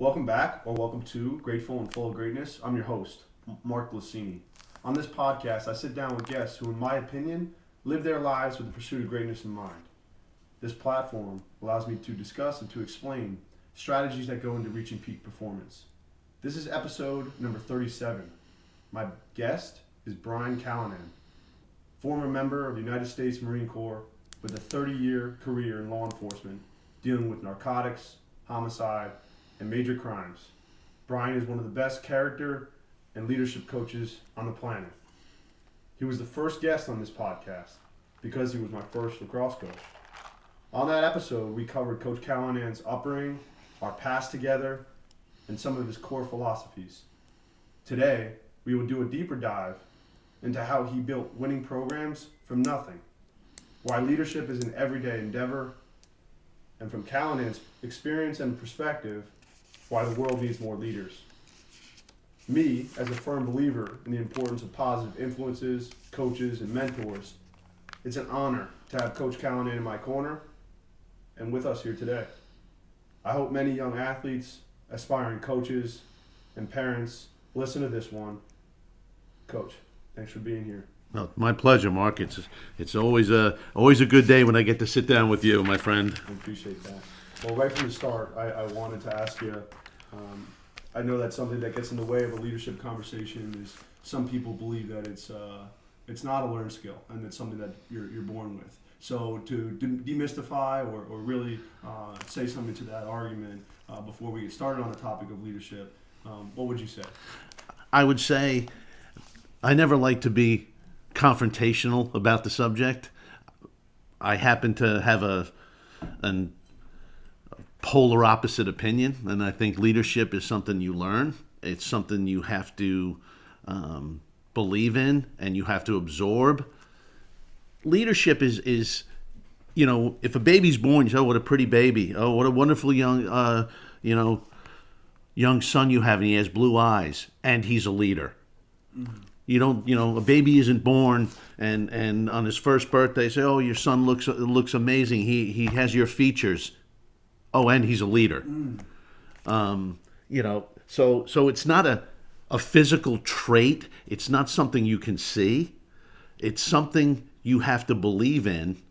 Welcome back, or welcome to Grateful and Full of Greatness. I'm your host, Mark Glicini. On this podcast, I sit down with guests who, in my opinion, live their lives with the pursuit of greatness in mind. This platform allows me to discuss and to explain strategies that go into reaching peak performance. This is episode number 37. My guest is Brian Callanan, former member of the United States Marine Corps with a 30-year career in law enforcement, dealing with narcotics, homicide, and major crimes. Brian is one of the best character and leadership coaches on the planet. He was the first guest on this podcast because he was my first lacrosse coach. On that episode, we covered Coach Callanan's upbringing, our past together, and some of his core philosophies. Today, we will do a deeper dive into how he built winning programs from nothing, why leadership is an everyday endeavor, and from Callanan's experience and perspective, why the world needs more leaders. Me, as a firm believer in the importance of positive influences, coaches, and mentors, it's an honor to have Coach Callanan in my corner and with us here today. I hope many young athletes, aspiring coaches, and parents listen to this one. Coach, thanks for being here. Well, my pleasure, Mark. It's always a good day when I get to sit down with you, my friend. I appreciate that. Well, right from the start, I wanted to ask you, I know that's something that gets in the way of a leadership conversation is some people believe that it's not a learned skill and it's something that you're born with. So to demystify or really say something to that argument before we get started on the topic of leadership, what would you say? I would say I never like to be confrontational about the subject. I happen to have a polar opposite opinion, and I think leadership is something you learn. It's something you have to believe in and you have to absorb. Leadership is if a baby's born, you say, oh, what a pretty baby. Oh, what a wonderful young son you have, and he has blue eyes, and he's a leader. Mm-hmm. A baby isn't born and on his first birthday say, oh, your son looks amazing. He has your features. Oh, and he's a leader. So it's not a physical trait. It's not something you can see. It's something you have to believe in,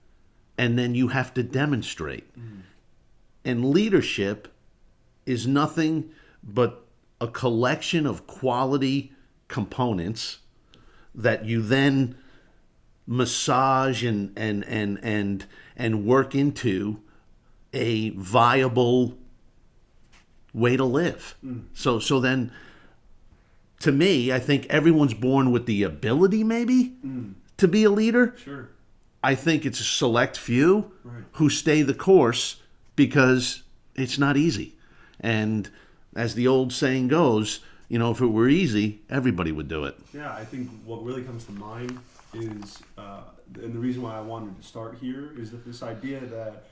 and then you have to demonstrate. And leadership is nothing but a collection of quality components that you then massage and work into a viable way to live. So then, to me, I think everyone's born with the ability maybe to be a leader. Sure. I think it's a select few who stay the course because it's not easy. And as the old saying goes, if it were easy, everybody would do it. Yeah, I think what really comes to mind is, and the reason why I wanted to start here is that this idea that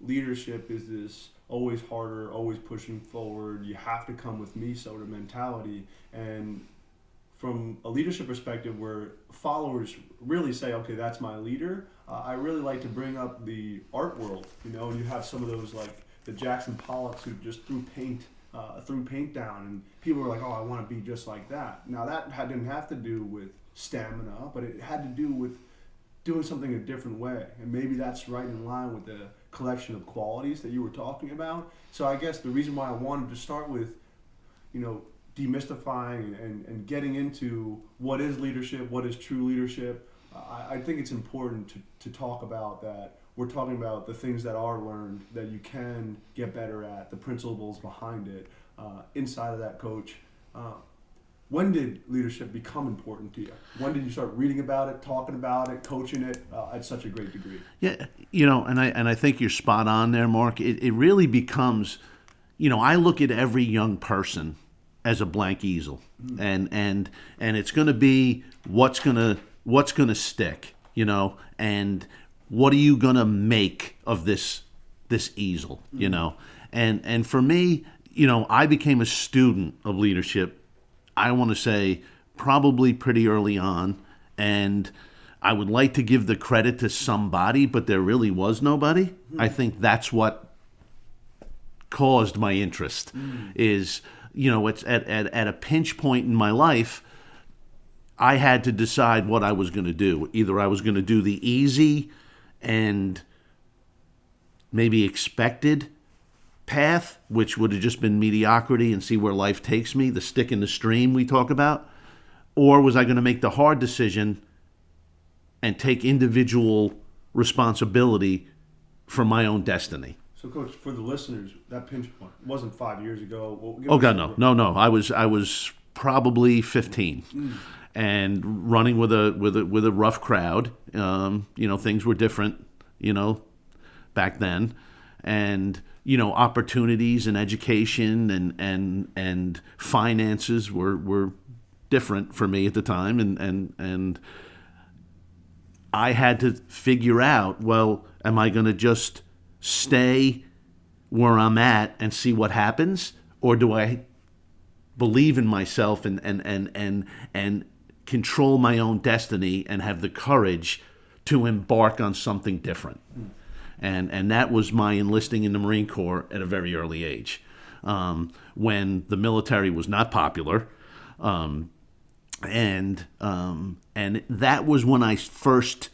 leadership is this always harder, always pushing forward, you have to come with me sort of mentality. And from a leadership perspective where followers really say, okay, that's my leader, I really like to bring up the art world, and you have some of those like the Jackson Pollocks who just threw paint down, and people were like, oh, I want to be just like that. Now that didn't have to do with stamina, but it had to do with doing something a different way, and maybe that's right in line with the collection of qualities that you were talking about. So I guess the reason why I wanted to start with, demystifying and getting into what is leadership, what is true leadership, I think it's important to talk about that. We're talking about the things that are learned that you can get better at, the principles behind it. Inside of that, Coach, when did leadership become important to you? When did you start reading about it, talking about it, coaching it at such a great degree? Yeah, and I think you're spot on there, Mark. It really becomes, I look at every young person as a blank easel, and it's going to be what's going to stick, and what are you going to make of this easel, and for me, I became a student of leadership. I want to say probably pretty early on, and I would like to give the credit to somebody, but there really was nobody. I think that's what caused my interest. Is, it's at a pinch point in my life, I had to decide what I was going to do. Either I was going to do the easy and maybe expected path, which would have just been mediocrity and see where life takes me, the stick in the stream we talk about, or was I going to make the hard decision and take individual responsibility for my own destiny? So, Coach, for the listeners, that pinch point wasn't 5 years ago. Oh God, no. I was probably 15, and running with a rough crowd. Things were different, back then, and opportunities and education and finances were different for me at the time, and I had to figure out, well, am I going to just stay where I'm at and see what happens, or do I believe in myself and control my own destiny and have the courage to embark on something different? And that was my enlisting in the Marine Corps at a very early age, when the military was not popular, and that was when I first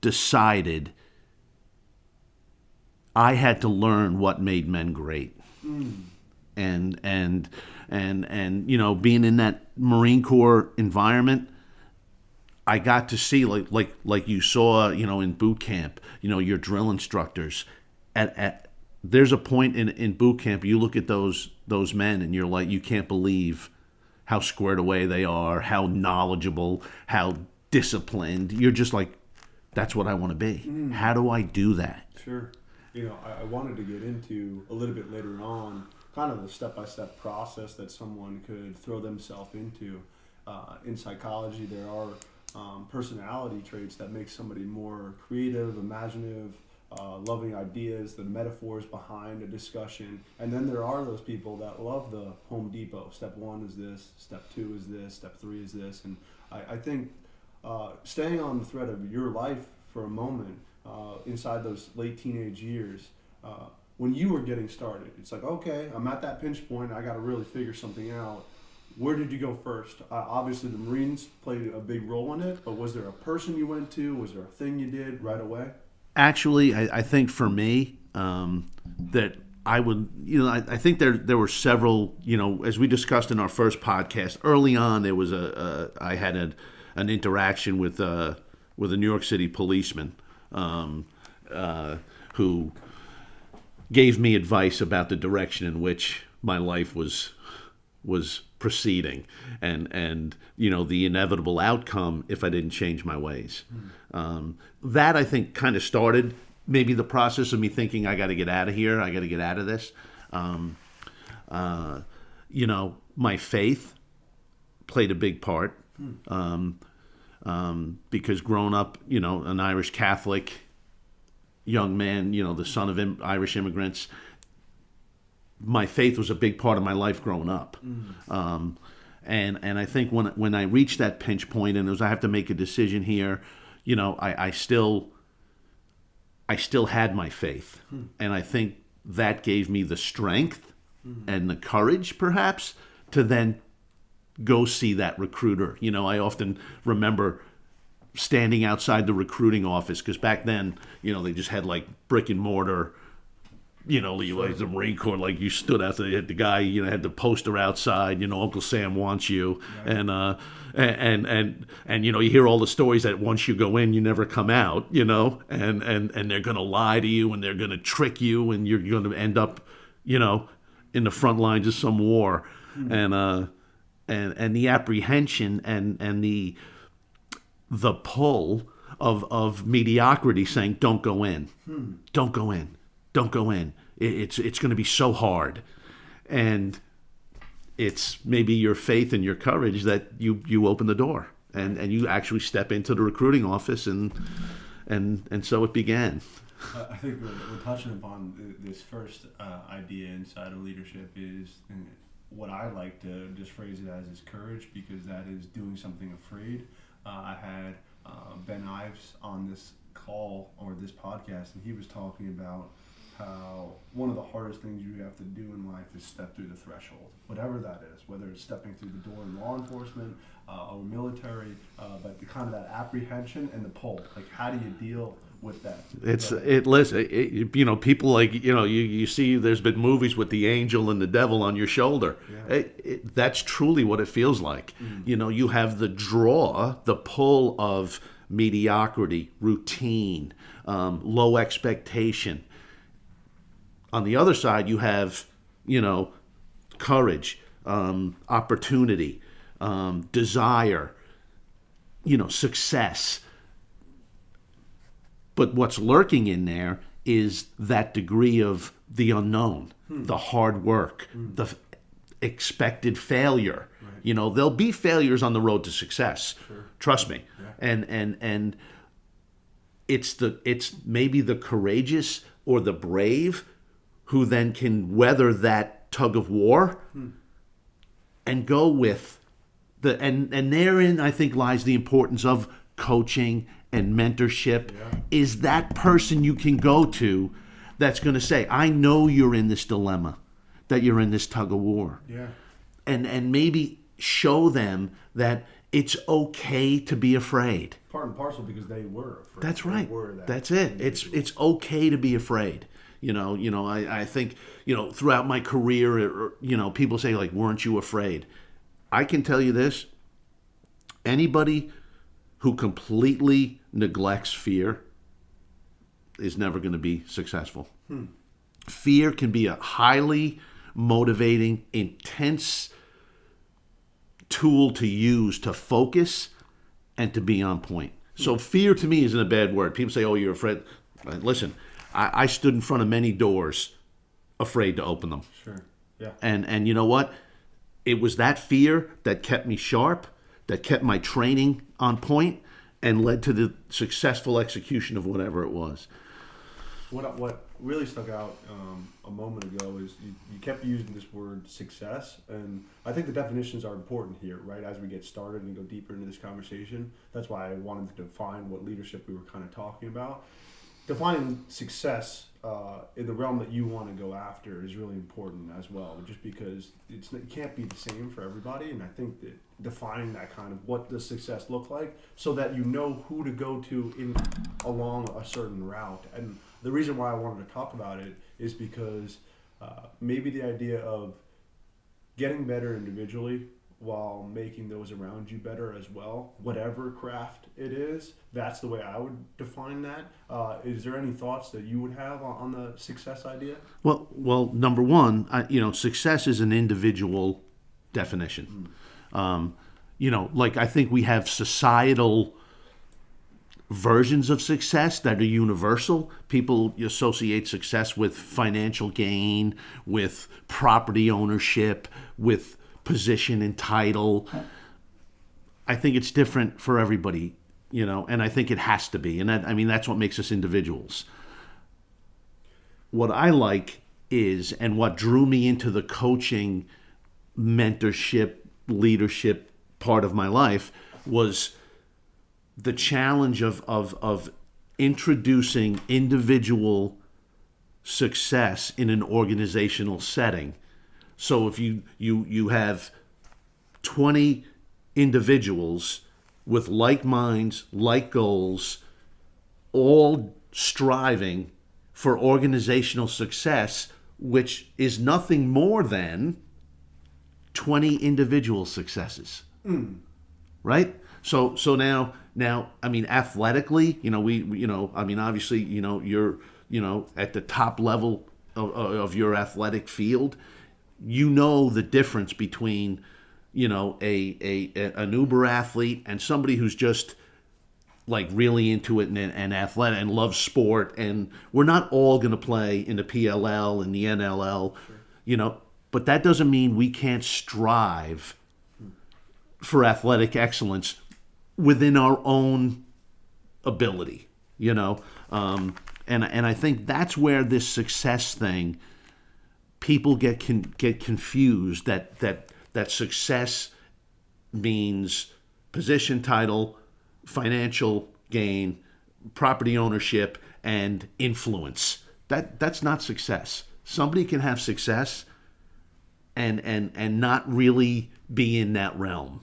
decided I had to learn what made men great. And being in that Marine Corps environment, I got to see, like you saw, in boot camp, your drill instructors. There's a point in boot camp, you look at those men and you're like, you can't believe how squared away they are, how knowledgeable, how disciplined. You're just like, that's what I want to be. How do I do that? Sure. I wanted to get into a little bit later on kind of the step-by-step process that someone could throw themselves into. In psychology, there are personality traits that make somebody more creative, imaginative, loving ideas, the metaphors behind a discussion. And then there are those people that love the Home Depot. Step 1 is this, step 2 is this, step 3 is this. And I think staying on the thread of your life for a moment, inside those late teenage years, when you were getting started, it's like, okay, I'm at that pinch point, I got to really figure something out. Where did you go first? Obviously, the Marines played a big role in it, but was there a person you went to? Was there a thing you did right away? Actually, I think for me, that I would, I think there were several, as we discussed in our first podcast, early on there was I had an interaction with a New York City policeman who gave me advice about the direction in which my life was proceeding, and the inevitable outcome if I didn't change my ways. That, I think, kind of started maybe the process of me thinking, I got to get out of here, I got to get out of this. My faith played a big part, because growing up, an Irish Catholic young man, the son of Irish immigrants, my faith was a big part of my life growing up. And I think when I reached that pinch point and I have to make a decision here, I still had my faith. And I think that gave me the strength and the courage, perhaps, to then go see that recruiter. I often remember standing outside the recruiting office, because back then, they just had like brick and mortar, like the Marine Corps, like you stood out there, the guy, had the poster outside, Uncle Sam wants you. Right. And you hear all the stories that once you go in, you never come out, and they're going to lie to you and they're going to trick you and you're going to end up, in the front lines of some war. And the apprehension and the pull of mediocrity saying, don't go in, don't go in. Don't go in. It's going to be so hard. And it's maybe your faith and your courage that you open the door and you actually step into the recruiting office, and so it began. I think we're touching upon this first idea inside of leadership is, and what I like to just phrase it as, is courage, because that is doing something afraid. I had Ben Ives on this call or this podcast, and he was talking about how one of the hardest things you have to do in life is step through the threshold, whatever that is, whether it's stepping through the door in law enforcement or military, but the kind of that apprehension and the pull. Like, how do you deal with that? People like, you see there's been movies with the angel and the devil on your shoulder. Yeah. That's truly what it feels like. You have the pull of mediocrity, routine, low expectation. On the other side, you have, courage, opportunity, desire, success. But what's lurking in there is that degree of the unknown, the hard work, the expected failure. Right. There'll be failures on the road to success. Sure. Trust me. Yeah. And it's maybe the courageous or the brave who then can weather that tug of war and go with and therein I think lies the importance of coaching and mentorship. Yeah. Is that person you can go to that's going to say, I know you're in this dilemma, that you're in this tug of war. Yeah. And maybe show them that it's okay to be afraid. Part and parcel, because they were afraid. That's right. That's it. It's okay to be afraid. I think, throughout my career, people say, like, weren't you afraid? I can tell you this. Anybody who completely neglects fear is never going to be successful. Fear can be a highly motivating, intense tool to use to focus and to be on point. So fear to me isn't a bad word. People say, oh, you're afraid. Listen, I stood in front of many doors afraid to open them. Sure. Yeah. And you know what? It was that fear that kept me sharp, that kept my training on point, and led to the successful execution of whatever it was. What really stuck out a moment ago is you kept using this word success, and I think the definitions are important here, right? As we get started and go deeper into this conversation, that's why I wanted to define what leadership we were kind of talking about. Defining success in the realm that you want to go after is really important as well, just because it can't be the same for everybody, and I think that defining that kind of what does success look like so that you know who to go to along a certain route. And the reason why I wanted to talk about it is because maybe the idea of getting better individually while making those around you better as well, whatever craft it is, that's the way I would define that. Is there any thoughts that you would have on the success idea? Well, number one, success is an individual definition. Like I think we have societal versions of success that are universal. People associate success with financial gain, with property ownership, with position and title. I think it's different for everybody, and I think it has to be. And that's what makes us individuals. What I like is, and what drew me into the coaching, mentorship, leadership part of my life was the challenge of introducing individual success in an organizational setting. So if you have 20 individuals with like minds, like goals, all striving for organizational success, which is nothing more than 20 individual successes. Right? So now, athletically, obviously, you're, at the top level of your athletic field. The difference between, an Uber athlete and somebody who's just like really into it and athletic and loves sport. And we're not all going to play in the PLL and the NLL, sure. But that doesn't mean we can't strive for athletic excellence within our own ability, and I think that's where this success thing, people get confused that success means position, title, financial gain, property ownership, and influence. That's not success. Somebody can have success and not really be in that realm.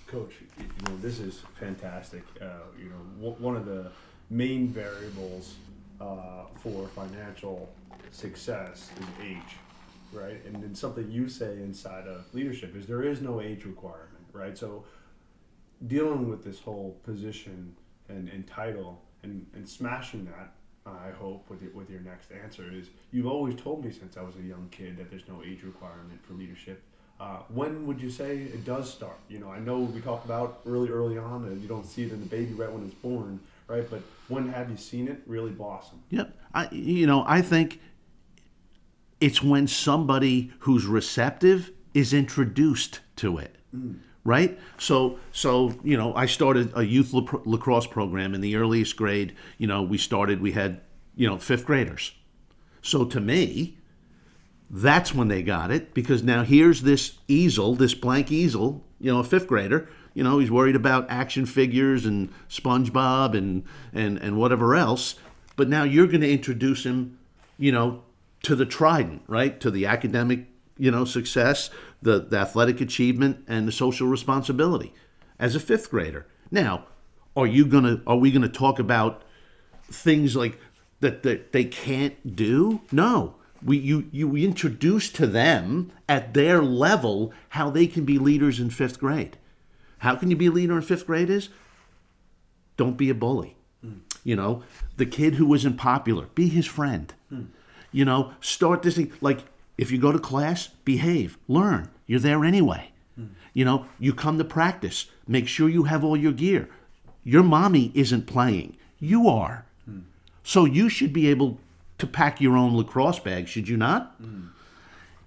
Coach, this is fantastic. One of the main variables for financial success is age, right? And then something you say inside of leadership is there is no age requirement, right? So dealing with this whole position and title and smashing that, I hope with your next answer is you've always told me since I was a young kid that there's no age requirement for leadership. When would you say it does start? I know we talked about early on, and you don't see it in the baby right when it's born, right? But when have you seen it really blossom? Yep. I think it's when somebody who's receptive is introduced to it, right? So I started a youth lacrosse program in the earliest grade. We had fifth graders. So to me, that's when they got it, because now here's this blank easel, a fifth grader, he's worried about action figures and SpongeBob and whatever else. But now you're going to introduce him, to the trident, right? To the academic, success, the athletic achievement, and the social responsibility as a fifth grader. Now, are we going to talk about things like that they can't do? No. You introduce to them at their level how they can be leaders in fifth grade. How can you be a leader in fifth grade is don't be a bully. The kid who isn't popular, be his friend. Start this thing. Like, if you go to class, behave, learn. You're there anyway. You come to practice. Make sure you have all your gear. Your mommy isn't playing. You are. So you should be able to pack your own lacrosse bag, should you not?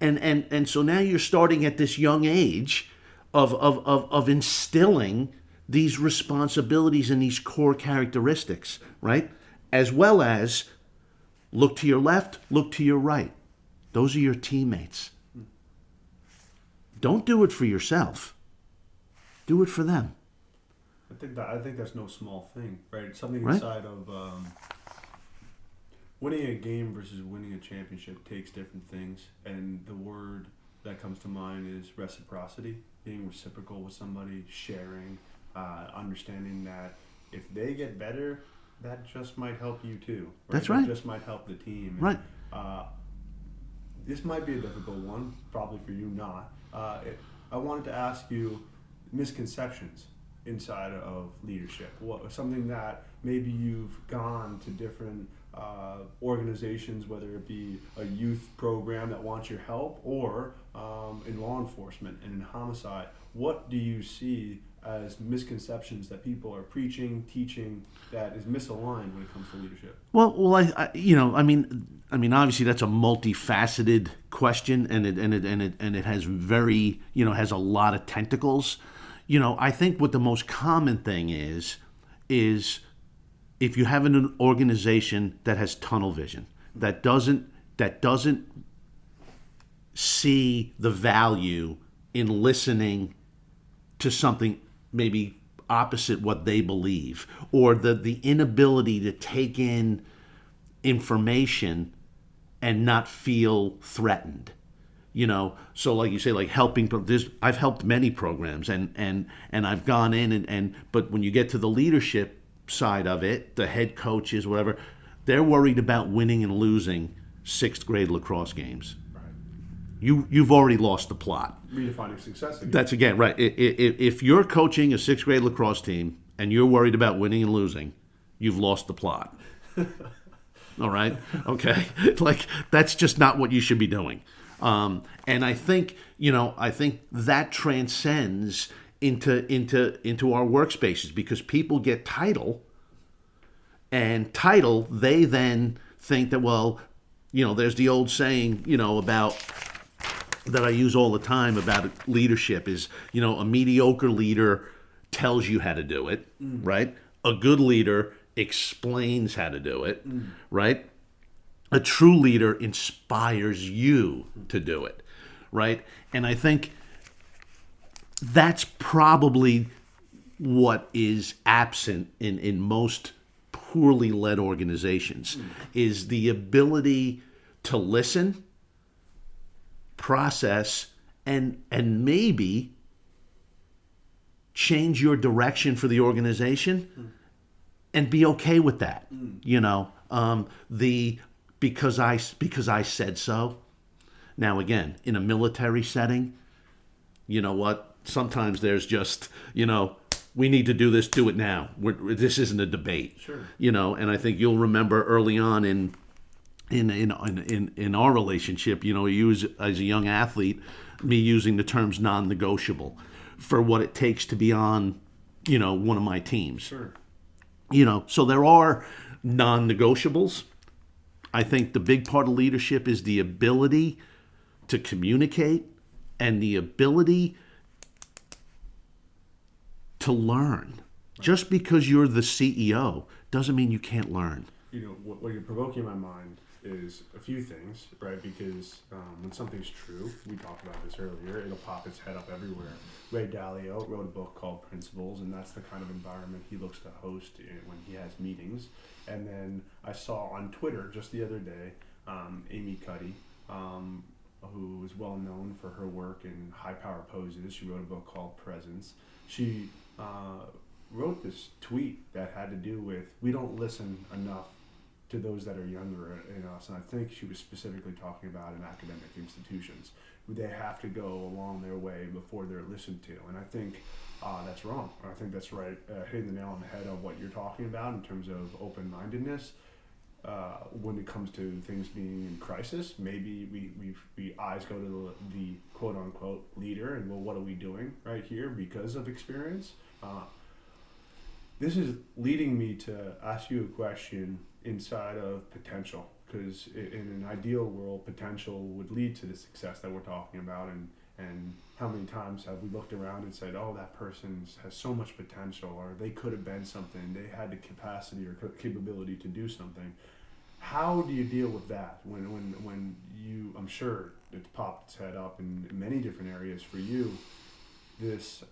And so now you're starting at this young age of instilling these responsibilities and these core characteristics, right? As well as look to your left, look to your right. Those are your teammates. Don't do it for yourself. Do it for them. I think that's no small thing, right? Something Right? inside of winning a game versus winning a championship takes different things, and the word that comes to mind is reciprocity. Being reciprocal with somebody, sharing, understanding that if they get better, that just might help you too. Right? That's right. That just might help the team. And, Right. This might be a difficult one, probably for you not. I wanted to ask you misconceptions inside of leadership. Something that maybe you've gone to different organizations, whether it be a youth program that wants your help or in law enforcement and in homicide. What do you see as misconceptions that people are preaching, teaching, that is misaligned when it comes to leadership? Well, I mean, obviously that's a multifaceted question, and it has has a lot of tentacles. I think what the most common thing is if you have an organization that has tunnel vision, that doesn't see the value in listening to something maybe opposite what they believe, or the inability to take in information and not feel threatened. So like you say, like helping, I've helped many programs and I've gone in but when you get to the leadership side of it, the head coaches, whatever, they're worried about winning and losing sixth grade lacrosse games. Right. You've already lost the plot. Redefining success again. That's again, right. If you're coaching a sixth grade lacrosse team and you're worried about winning and losing, you've lost the plot. All right? Okay? Like, that's just not what you should be doing. And I think that transcends into our workspaces, because people get title, they then think that, well, there's the old saying, about that I use all the time about leadership is, a mediocre leader tells you how to do it, right? A good leader explains how to do it, right? A true leader inspires you to do it, right? And I think that's probably what is absent in most poorly led organizations is the ability to listen, process, and maybe change your direction for the organization and be okay with that. You know, because I said so. Now again, in a military setting, you know what? Sometimes there's just, you know, we need to do this, do it now. This isn't a debate. Sure. You know, and I think you'll remember early on in our relationship, you know, you as a young athlete, me using the terms non-negotiable for what it takes to be on, you know, one of my teams. Sure. You know, so there are non-negotiables. I think the big part of leadership is the ability to communicate and the ability to learn. Just because you're the CEO doesn't mean you can't learn. You know, what you're provoking in my mind is a few things, right? Because when something's true, we talked about this earlier, it'll pop its head up everywhere. Ray Dalio wrote a book called Principles, and that's the kind of environment he looks to host when he has meetings. And then I saw on Twitter just the other day, Amy Cuddy, who is well known for her work in high power poses. She wrote a book called Presence. She wrote this tweet that had to do with, we don't listen enough to those that are younger in us, and I think she was specifically talking about in academic institutions. They have to go along their way before they're listened to, and I think that's wrong. I think that's right, hitting the nail on the head of what you're talking about in terms of open-mindedness. When it comes to things being in crisis, maybe we eyes go to the quote-unquote leader, and well, what are we doing right here because of experience? This is leading me to ask you a question inside of potential, because in an ideal world, potential would lead to the success that we're talking about, and how many times have we looked around and said, oh, that person has so much potential, or they could have been something, they had the capacity or capability to do something. How do you deal with that when you, I'm sure it's popped its head up in many different areas for you, this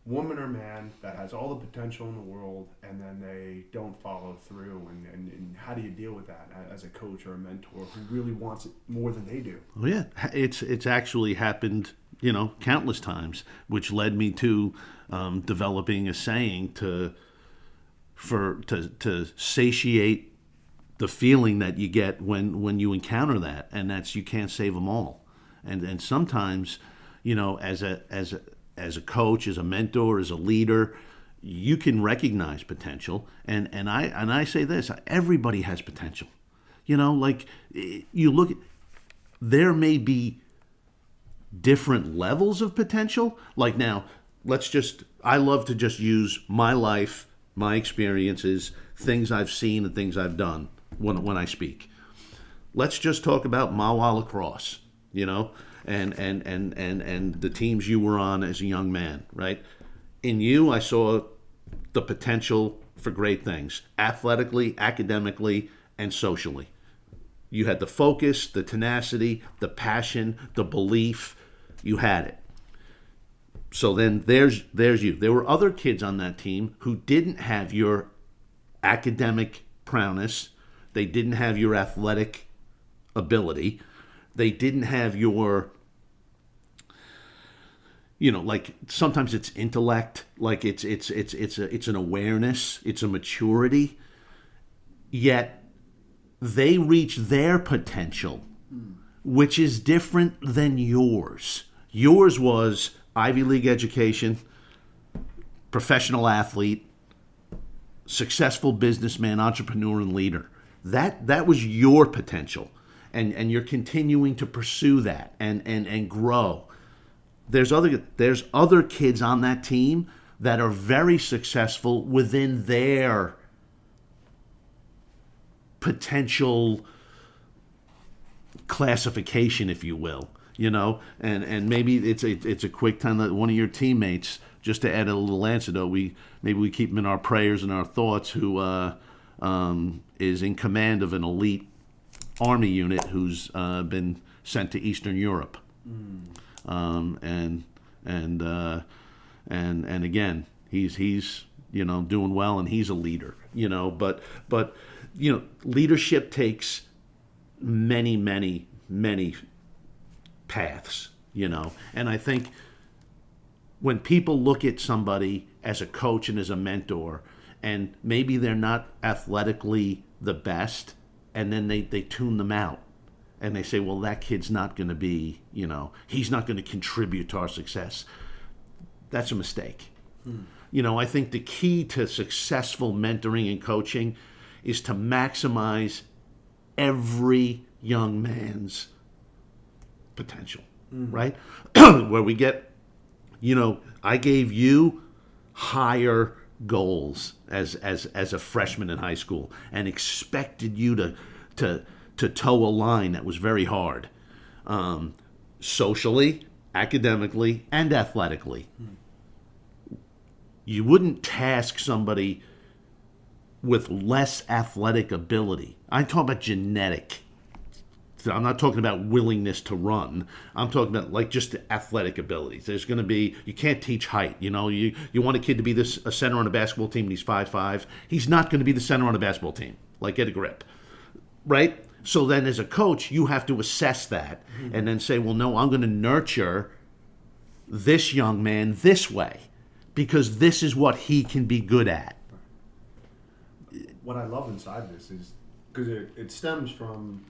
woman or man that has all the potential in the world, and then they don't follow through, and how do you deal with that as a coach or a mentor who really wants it more than they do? Well, yeah, it's actually happened, you know, countless times, which led me to developing a saying to satiate the feeling that you get when you encounter that, and that's you can't save them all, and sometimes, you know, as a coach, as a mentor, as a leader, you can recognize potential, and I say this: everybody has potential. You know, like you look, there may be different levels of potential. Like now, I love to just use my life, my experiences, things I've seen, and things I've done when I speak. Let's just talk about Mawa lacrosse. You know. And the teams you were on as a young man, right? In you, I saw the potential for great things, athletically, academically, and socially. You had the focus, the tenacity, the passion, the belief. You had it. So then there's you. There were other kids on that team who didn't have your academic prowess. They didn't have your athletic ability. They didn't have your, you know, like sometimes it's intellect, like it's an awareness, it's a maturity. Yet they reach their potential, which is different than yours. Yours was Ivy League education, professional athlete, successful businessman, entrepreneur, and leader. That was your potential. And you're continuing to pursue that and grow. There's other kids on that team that are very successful within their potential classification, if you will. You know, and maybe it's a quick time that one of your teammates, just to add a little antidote, maybe we keep him in our prayers and our thoughts, who is in command of an elite Army unit who's been sent to Eastern Europe, and again he's doing well, and he's a leader, but leadership takes many, many, many paths, and I think when people look at somebody as a coach and as a mentor, and maybe they're not athletically the best, and then they tune them out, and they say, well, that kid's not going to be, he's not going to contribute to our success. That's a mistake. I think the key to successful mentoring and coaching is to maximize every young man's potential, right? Where we get, I gave you higher goals as a freshman in high school and expected you to toe a line that was very hard, socially, academically, and athletically. You wouldn't task somebody with less athletic ability. I'm talking about genetic. I'm not talking about willingness to run. I'm talking about like just the athletic abilities. There's going to be, you can't teach height. You want a kid to be a center on a basketball team and he's 5'5". He's not going to be the center on a basketball team. Like, get a grip, right? So then as a coach, you have to assess that and then say, well, no, I'm going to nurture this young man this way because this is what he can be good at. What I love inside this is because it stems from,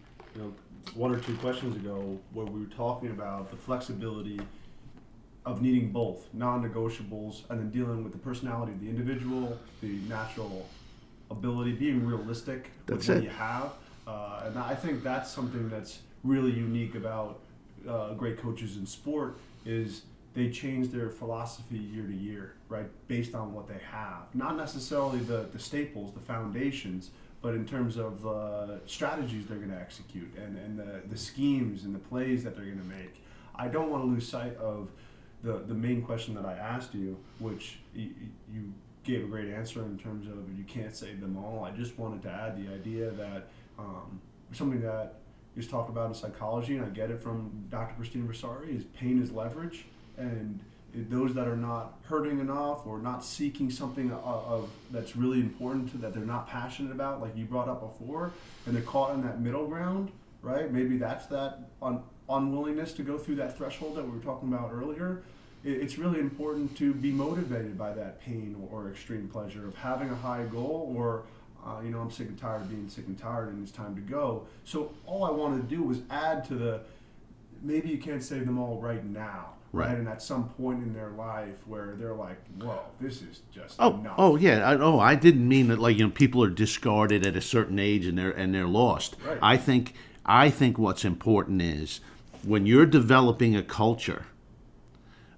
one or two questions ago where we were talking about the flexibility of needing both non-negotiables and then dealing with the personality of the individual, the natural ability, being realistic with what you have. And I think that's something that's really unique about great coaches in sport is they change their philosophy year to year, right, based on what they have. Not necessarily the staples, the foundations, but in terms of strategies they're going to execute and the schemes and the plays that they're going to make. I don't want to lose sight of the main question that I asked you, which you gave a great answer in terms of you can't save them all. I just wanted to add the idea that something that is talked about in psychology, and I get it from Dr. Christina Versari, is pain is leverage. And those that are not hurting enough or not seeking something that's really important to that they're not passionate about, like you brought up before, and they're caught in that middle ground, right? Maybe that's that unwillingness to go through that threshold that we were talking about earlier. It's really important to be motivated by that pain or extreme pleasure of having a high goal or I'm sick and tired of being sick and tired and it's time to go. So all I wanted to do was add to maybe you can't save them all right now. Right. And at some point in their life where they're like, whoa, this is just enough. Oh, yeah. I didn't mean that people are discarded at a certain age and they're lost. Right. I think what's important is when you're developing a culture,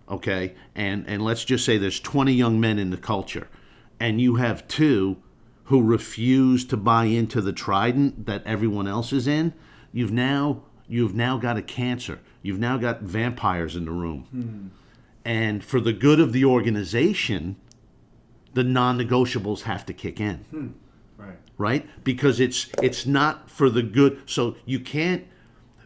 okay, and let's just say there's 20 young men in the culture, and you have 2 who refuse to buy into the trident that everyone else is in, you've now got a cancer. You've now got vampires in the room. And for the good of the organization, the non-negotiables have to kick in. Right? Because it's not for the good. So you can't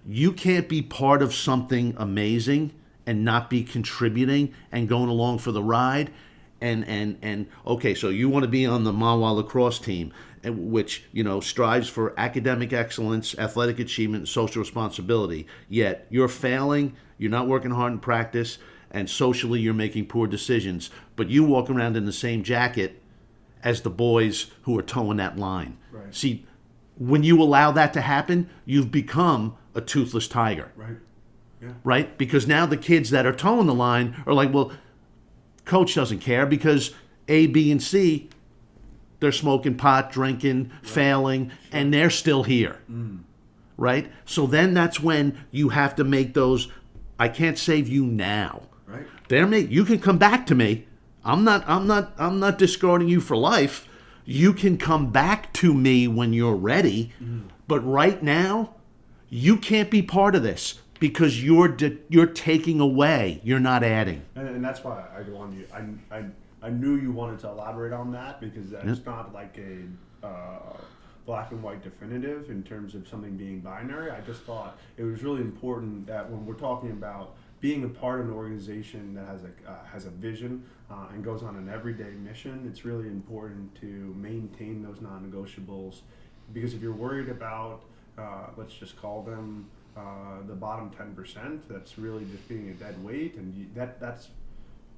be part of something amazing and not be contributing and going along for the ride. And okay, so you want to be on the Mawa lacrosse team, which strives for academic excellence, athletic achievement, and social responsibility. Yet you're failing, you're not working hard in practice, and socially you're making poor decisions. But you walk around in the same jacket as the boys who are towing that line. Right. See, when you allow that to happen, you've become a toothless tiger. Right. Yeah. Right? Because now the kids that are towing the line are like, well, coach doesn't care because A, B, and C, they're smoking pot, drinking, failing, and they're still here. Right? So then that's when you have to make those, I can't save you now. Right. You can come back to me. I'm not discarding you for life. You can come back to me when you're ready. But right now, you can't be part of this. Because you're taking away, you're not adding. And that's why I knew you wanted to elaborate on that because that's not like a black and white definitive in terms of something being binary. I just thought it was really important that when we're talking about being a part of an organization that has a vision and goes on an everyday mission, it's really important to maintain those non-negotiables, because if you're worried about, let's just call them the bottom 10%, that's really just being a dead weight, and that's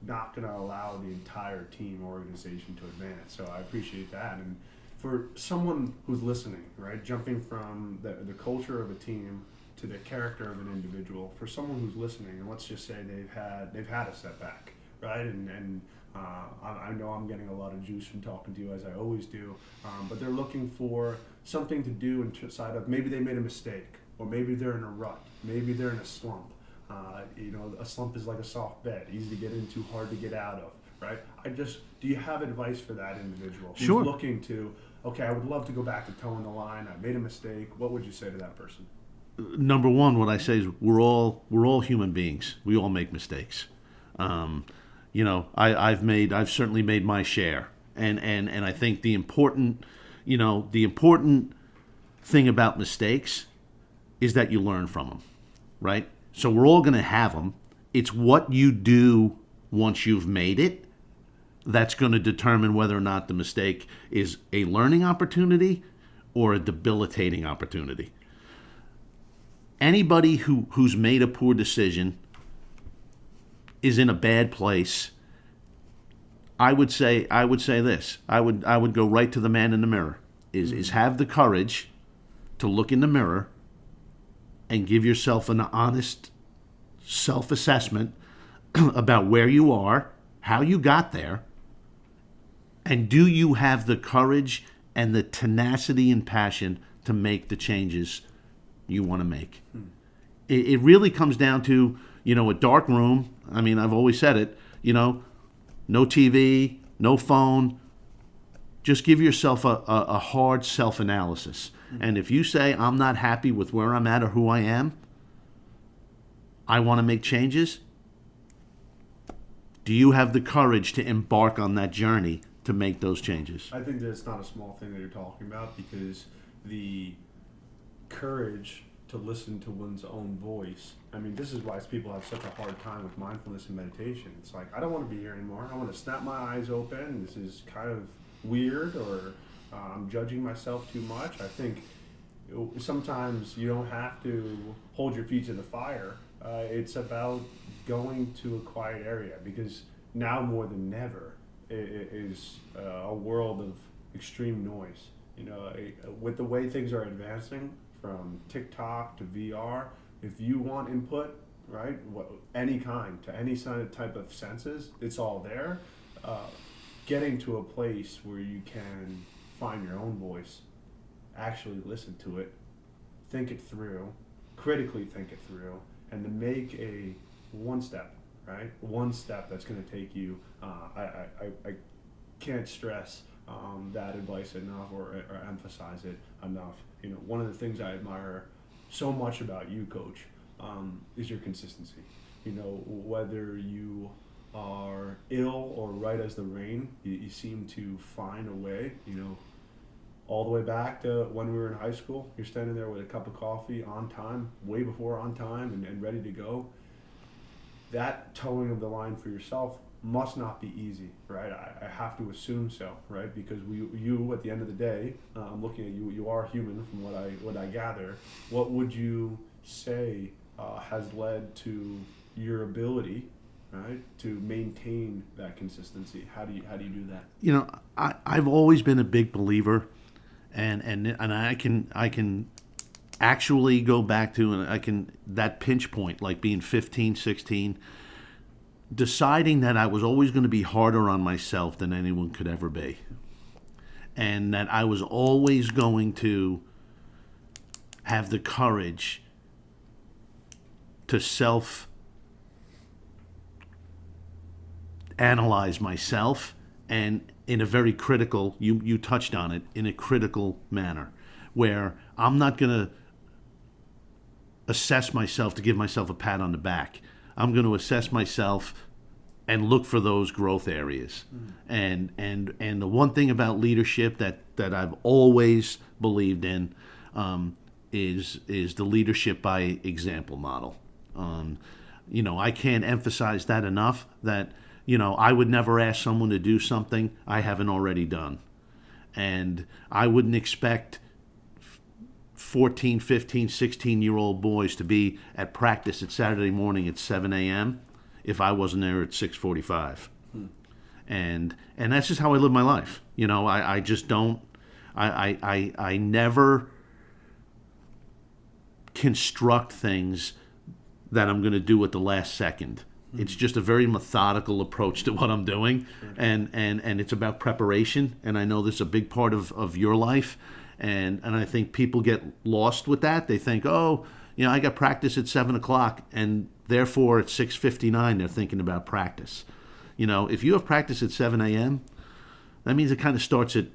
not going to allow the entire team or organization to advance. So I appreciate that. And for someone who's listening, right, jumping from the culture of a team to the character of an individual, for someone who's listening, and let's just say they've had a setback, right, and I know I'm getting a lot of juice from talking to you, as I always do, but they're looking for something to do inside of, maybe they made a mistake, or maybe they're in a rut, maybe they're in a slump. A slump is like a soft bed, easy to get into, hard to get out of, right? Do you have advice for that individual who's Sure. looking to, okay, I would love to go back to toeing the line, I made a mistake, what would you say to that person? Number one, what I say is we're all human beings. We all make mistakes. I've certainly made my share, and I think the important thing about mistakes is that you learn from them, right? So we're all going to have them. It's what you do once you've made it that's going to determine whether or not the mistake is a learning opportunity or a debilitating opportunity. Anybody who's made a poor decision is in a bad place. I would say this. I would go right to the man in the mirror. Is have the courage to look in the mirror and give yourself an honest self-assessment about where you are, how you got there, and do you have the courage and the tenacity and passion to make the changes you want to make. It really comes down to, a dark room. I mean, I've always said it, no TV, no phone. Just give yourself a hard self-analysis. And if you say, I'm not happy with where I'm at or who I am, I want to make changes, do you have the courage to embark on that journey to make those changes? I think that it's not a small thing that you're talking about, because the courage to listen to one's own voice. I mean, this is why people have such a hard time with mindfulness and meditation. It's like, I don't want to be here anymore. I want to snap my eyes open. This is kind of weird, or I'm judging myself too much. I think sometimes you don't have to hold your feet to the fire. It's about going to a quiet area, because now more than ever it is a world of extreme noise. With the way things are advancing, from TikTok to VR, if you want input, right, any kind, to any type of senses, it's all there. Getting to a place where you can find your own voice, actually listen to it, think it through, critically think it through, and to make a one step that's going to take you. I can't stress that advice enough, or emphasize it enough. One of the things I admire so much about you, Coach, is your consistency. Whether you are ill or right as the rain, you seem to find a way. All the way back to when we were in high school, you're standing there with a cup of coffee on time, way before on time, and ready to go. That towing of the line for yourself must not be easy, right? I have to assume so, right? Because you at the end of the day, I'm looking at you. You are human, from what I gather. What would you say has led to your ability, right, to maintain that consistency? How do you do that? I've always been a big believer, and I can actually go back to that pinch point, like being 15, 16. Deciding that I was always going to be harder on myself than anyone could ever be. And that I was always going to have the courage to self-analyze myself, and in a very critical, you touched on it, in a critical manner, where I'm not going to assess myself to give myself a pat on the back. I'm going to assess myself and look for those growth areas. And the one thing about leadership that I've always believed in is the leadership by example model. I can't emphasize that enough, that, I would never ask someone to do something I haven't already done. And I wouldn't expect 14, 15, 16-year-old boys to be at practice at Saturday morning at 7 a.m. if I wasn't there at 6:45. And that's just how I live my life. I just don't, I never construct things that I'm going to do at the last second. It's just a very methodical approach to what I'm doing, and it's about preparation. And I know this is a big part of your life, and I think people get lost with that. They think, I got practice at 7 o'clock, and therefore at 6:59 they're thinking about practice. If you have practice at 7 a.m., that means it kind of starts at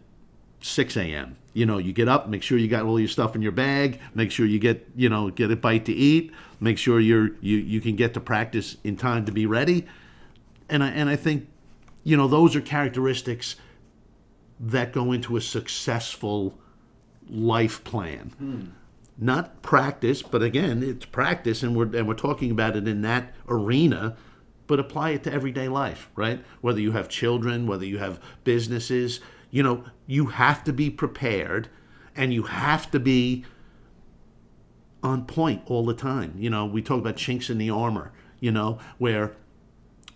6 a.m. You get up, make sure you got all your stuff in your bag, make sure you get a bite to eat, make sure you can get to practice in time to be ready. And I think, those are characteristics that go into a successful life plan. Not practice, but again, it's practice, and we're talking about it in that arena. But apply it to everyday life, right? Whether you have children, whether you have businesses, you have to be prepared, and you have to be on point all the time. We talk about chinks in the armor, where,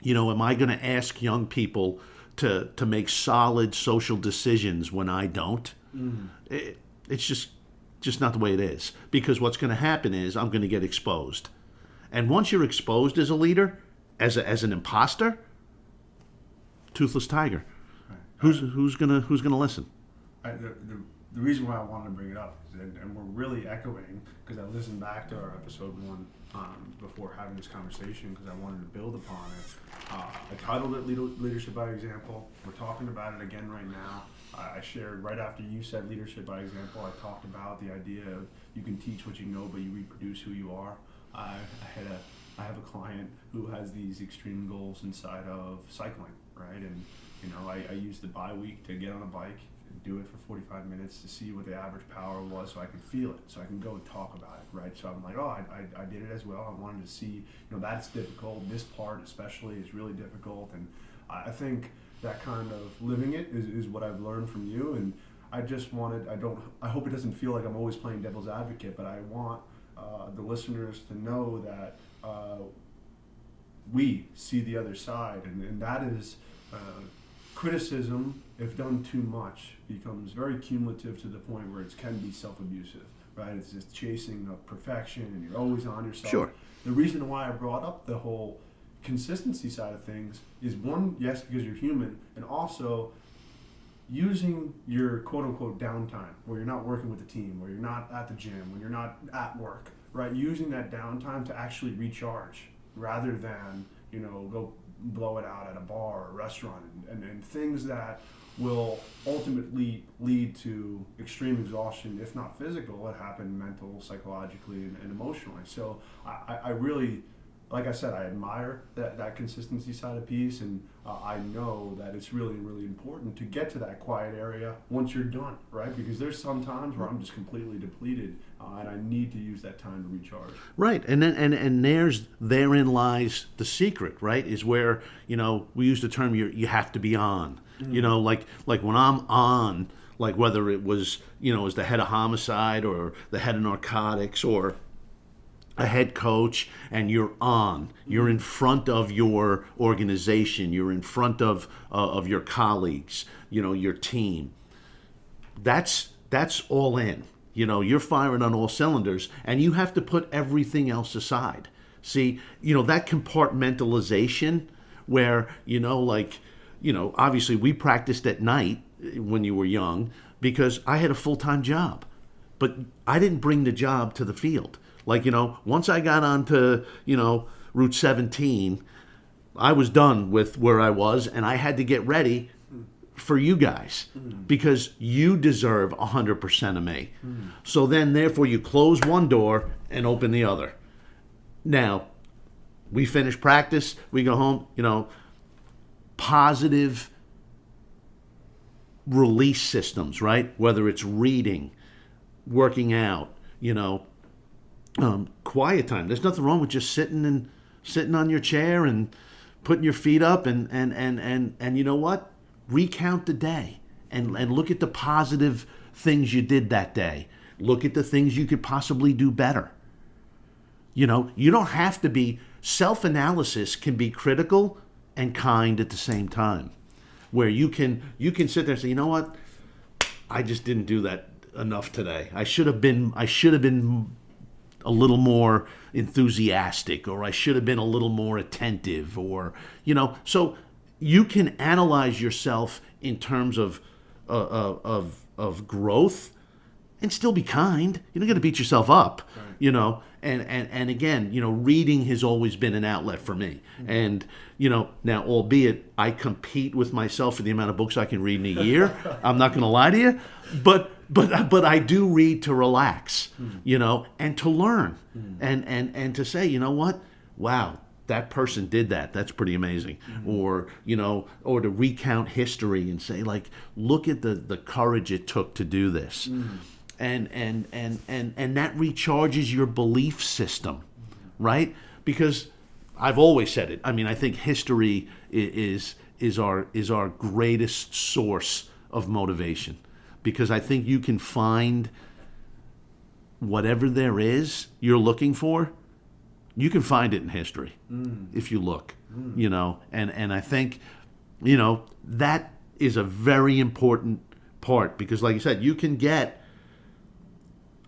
am I going to ask young people to make solid social decisions when I don't? It's just not the way it is. Because what's going to happen is I'm going to get exposed. And once you're exposed as a leader, as an imposter, toothless tiger. Right. Who's gonna listen? The reason why I wanted to bring it up, and we're really echoing, because I listened back to our episode 1 before having this conversation, because I wanted to build upon it. I titled it Leadership by Example. We're talking about it again right now. I shared right after you said leadership by example, I talked about the idea of you can teach what you know, but you reproduce who you are. I have a client who has these extreme goals inside of cycling, right? And I use the bye week to get on a bike, do it for 45 minutes to see what the average power was, so I can feel it, so I can go and talk about it, right? So I'm like, I did it as well. I wanted to see, that's difficult. This part especially is really difficult, and I think that kind of living it is what I've learned from you. And I just wanted, I hope it doesn't feel like I'm always playing devil's advocate, but I want the listeners to know that we see the other side, and that is criticism, if done too much, becomes very cumulative to the point where it can be self-abusive, right? It's just chasing of perfection, and you're always on yourself. Sure. The reason why I brought up the whole consistency side of things is, one, yes, because you're human, and also using your quote-unquote downtime, where you're not working with the team, where you're not at the gym, when you're not at work, right? Using that downtime to actually recharge, rather than go blow it out at a bar or a restaurant, and things that will ultimately lead to extreme exhaustion, if not physical. It happened mental, psychologically, and emotionally. So I really, like I said, I admire that consistency side of peace, and I know that it's really, really important to get to that quiet area once you're done, right? Because there's some times where I'm just completely depleted, and I need to use that time to recharge. Right, and then therein lies the secret, right? Is where we use the term you have to be on. Like when I'm on, like whether it was as the head of homicide or the head of narcotics or a head coach, and you're on. You're in front of your organization. You're in front of your colleagues. Your team. That's all in. You're firing on all cylinders, and you have to put everything else aside. See, that compartmentalization, where obviously we practiced at night when you were young because I had a full-time job, but I didn't bring the job to the field. Like, once I got onto, Route 17, I was done with where I was, and I had to get ready for you guys because you deserve 100% of me. So then, therefore, you close one door and open the other. Now, we finish practice, we go home, positive release systems, right? Whether it's reading, working out, quiet time. There's nothing wrong with just sitting sitting on your chair and putting your feet up and you know what? Recount the day and look at the positive things you did that day. Look at the things you could possibly do better. You know, you don't have to be, self-analysis can be critical and kind at the same time. Where you can sit there and say, you know what? I just didn't do that enough today. I should have been a little more enthusiastic, or I should have been a little more attentive, or, you know, so you can analyze yourself in terms of growth and still be kind. You're not going to beat yourself up, right. You know. And again, you know, reading has always been an outlet for me. Mm-hmm. And, you know, now, albeit I compete with myself for the amount of books I can read in a year, I'm not going to lie to you, but I do read to relax, you know, and to learn, and to say, you know what, wow, that person did that. That's pretty amazing. Or, you know, or to recount history and say, like, look at the courage it took to do this. And that recharges your belief system, right? Because I've always said it. I mean, I think history is our greatest source of motivation, because I think you can find whatever there is you're looking for. You can find it in history if you look, you know. And I think, you know, that is a very important part, because, like you said, you can get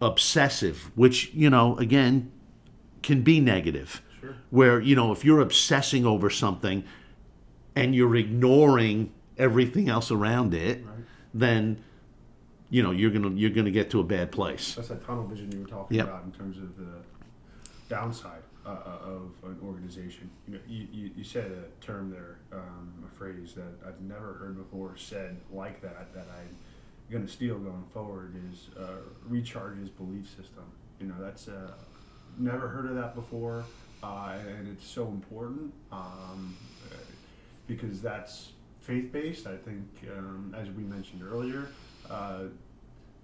obsessive, which, you know, again, can be negative. Sure. Where, you know, if you're obsessing over something and you're ignoring everything else around it, right, then, you know, you're gonna get to a bad place. That's that tunnel vision you were talking about in terms of the downside of an organization. You know, you said a term there, a phrase that I've never heard before said like that I'm going to steal going forward, is recharges belief system. You know, that's never heard of that before, and it's so important because that's faith-based. I think, as we mentioned earlier,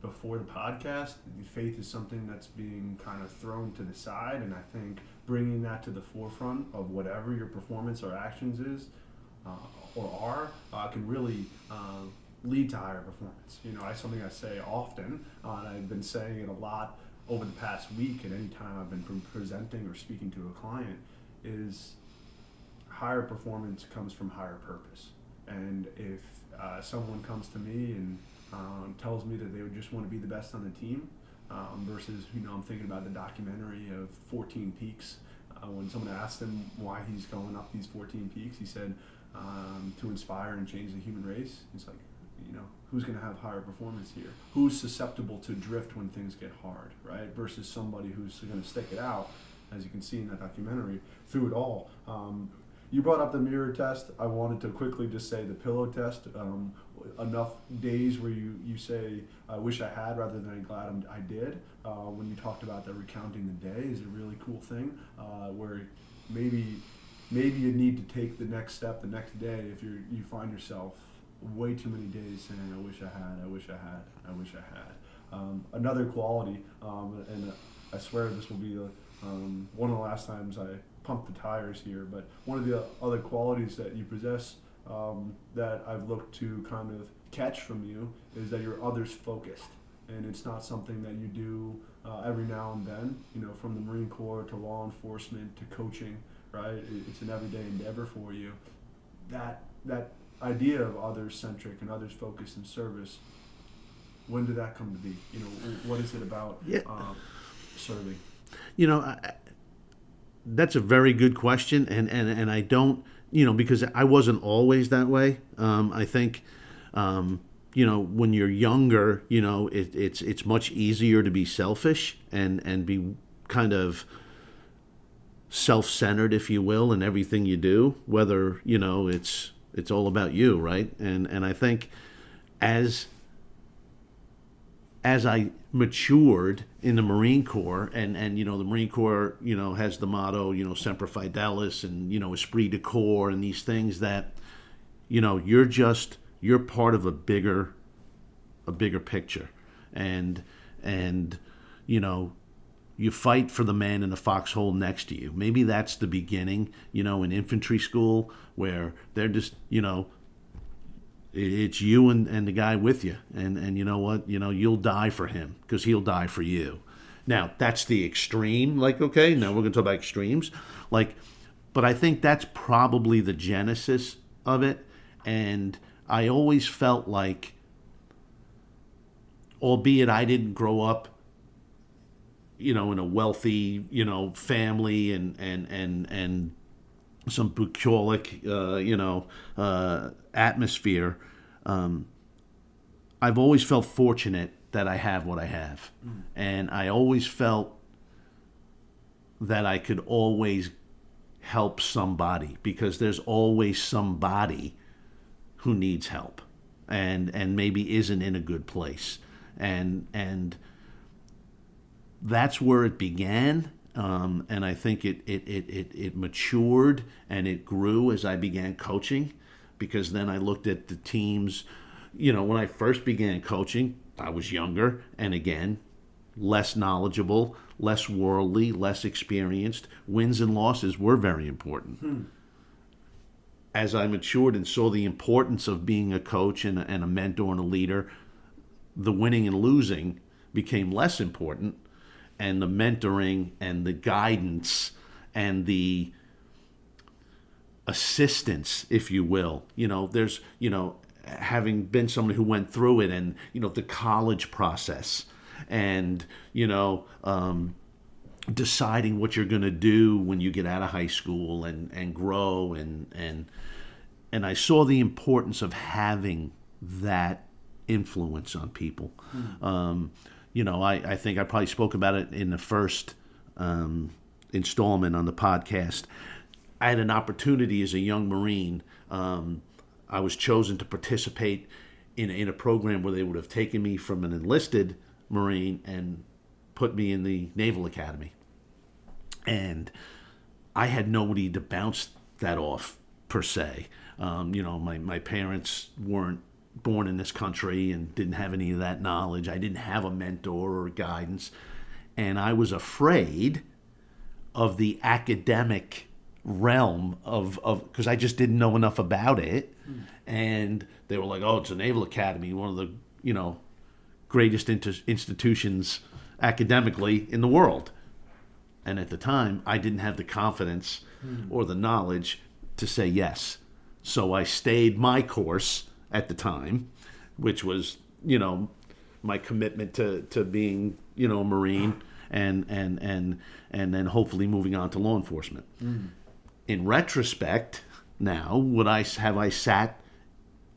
before the podcast, faith is something that's being kind of thrown to the side, and I think bringing that to the forefront of whatever your performance or actions is or are can really lead to higher performance. You know, that's something I say often, and I've been saying it a lot over the past week, and any time I've been presenting or speaking to a client, is higher performance comes from higher purpose. And if someone comes to me and tells me that they would just want to be the best on the team, versus, you know, I'm thinking about the documentary of 14 Peaks. When someone asked him why he's going up these 14 peaks, he said, to inspire and change the human race. He's like, you know, who's going to have higher performance here? Who's susceptible to drift when things get hard, right? Versus somebody who's going to stick it out, as you can see in that documentary, through it all. You brought up the mirror test. I wanted to quickly just say the pillow test. Enough days where you say, I wish I had, rather than I'm glad I did. When you talked about the recounting the day is a really cool thing, where maybe you need to take the next step the next day if you find yourself way too many days saying, I wish I had, I wish I had, I wish I had. Another quality, and I swear this will be one of the last times I pump the tires here, but one of the other qualities that you possess, that I've looked to kind of catch from you, is that you're others focused, and it's not something that you do every now and then. You know, from the Marine Corps to law enforcement to coaching, right? It's an everyday endeavor for you. That idea of others centric and others focused in service, when did that come to be? You know, what is it about serving? You know, that's a very good question, and I don't, you know, because I wasn't always that way. I think, you know, when you're younger, you know, it's much easier to be selfish and be kind of self-centered, if you will, in everything you do, whether, you know, it's all about you, right? And I think as I matured in the Marine Corps, and you know, the Marine Corps, you know, has the motto, you know, Semper Fidelis, and, you know, Esprit de Corps, and these things that, you know, you're part of a bigger picture, and you know, you fight for the man in the foxhole next to you. Maybe that's the beginning, in infantry school, where they're just, it's you and the guy with you. And you know what? You'll die for him because he'll die for you. Now, that's the extreme. Like, okay, now we're going to talk about extremes. Like, but I think that's probably the genesis of it. And I always felt like, albeit I didn't grow up, in a wealthy, family and some bucolic, atmosphere. I've always felt fortunate that I have what I have. And I always felt that I could always help somebody, because there's always somebody who needs help and maybe isn't in a good place. And that's where it began. And I think it matured and it grew as I began coaching, because then I looked at the teams. When I first began coaching, I was younger and, again, less knowledgeable, less worldly, less experienced. Wins and losses were very important. As I matured and saw the importance of being a coach and a mentor and a leader, the winning and losing became less important, and the mentoring and the guidance and the assistance, if you will. There's, having been someone who went through it, and, the college process, and, deciding what you're going to do when you get out of high school and grow. And I saw the importance of having that influence on people. I think I probably spoke about it in the first installment on the podcast. I had an opportunity as a young Marine. I was chosen to participate in a program where they would have taken me from an enlisted Marine and put me in the Naval Academy. And I had nobody to bounce that off, per se. My parents weren't born in this country and didn't have any of that knowledge. I didn't have a mentor or guidance. And I was afraid of the academic realm of because I just didn't know enough about it. And they were like, oh, it's a Naval Academy, one of the, greatest institutions academically in the world. And at the time, I didn't have the confidence or the knowledge to say yes. So I stayed my course at the time, which was, my commitment to being, a Marine and then hopefully moving on to law enforcement. In retrospect, now, have I sat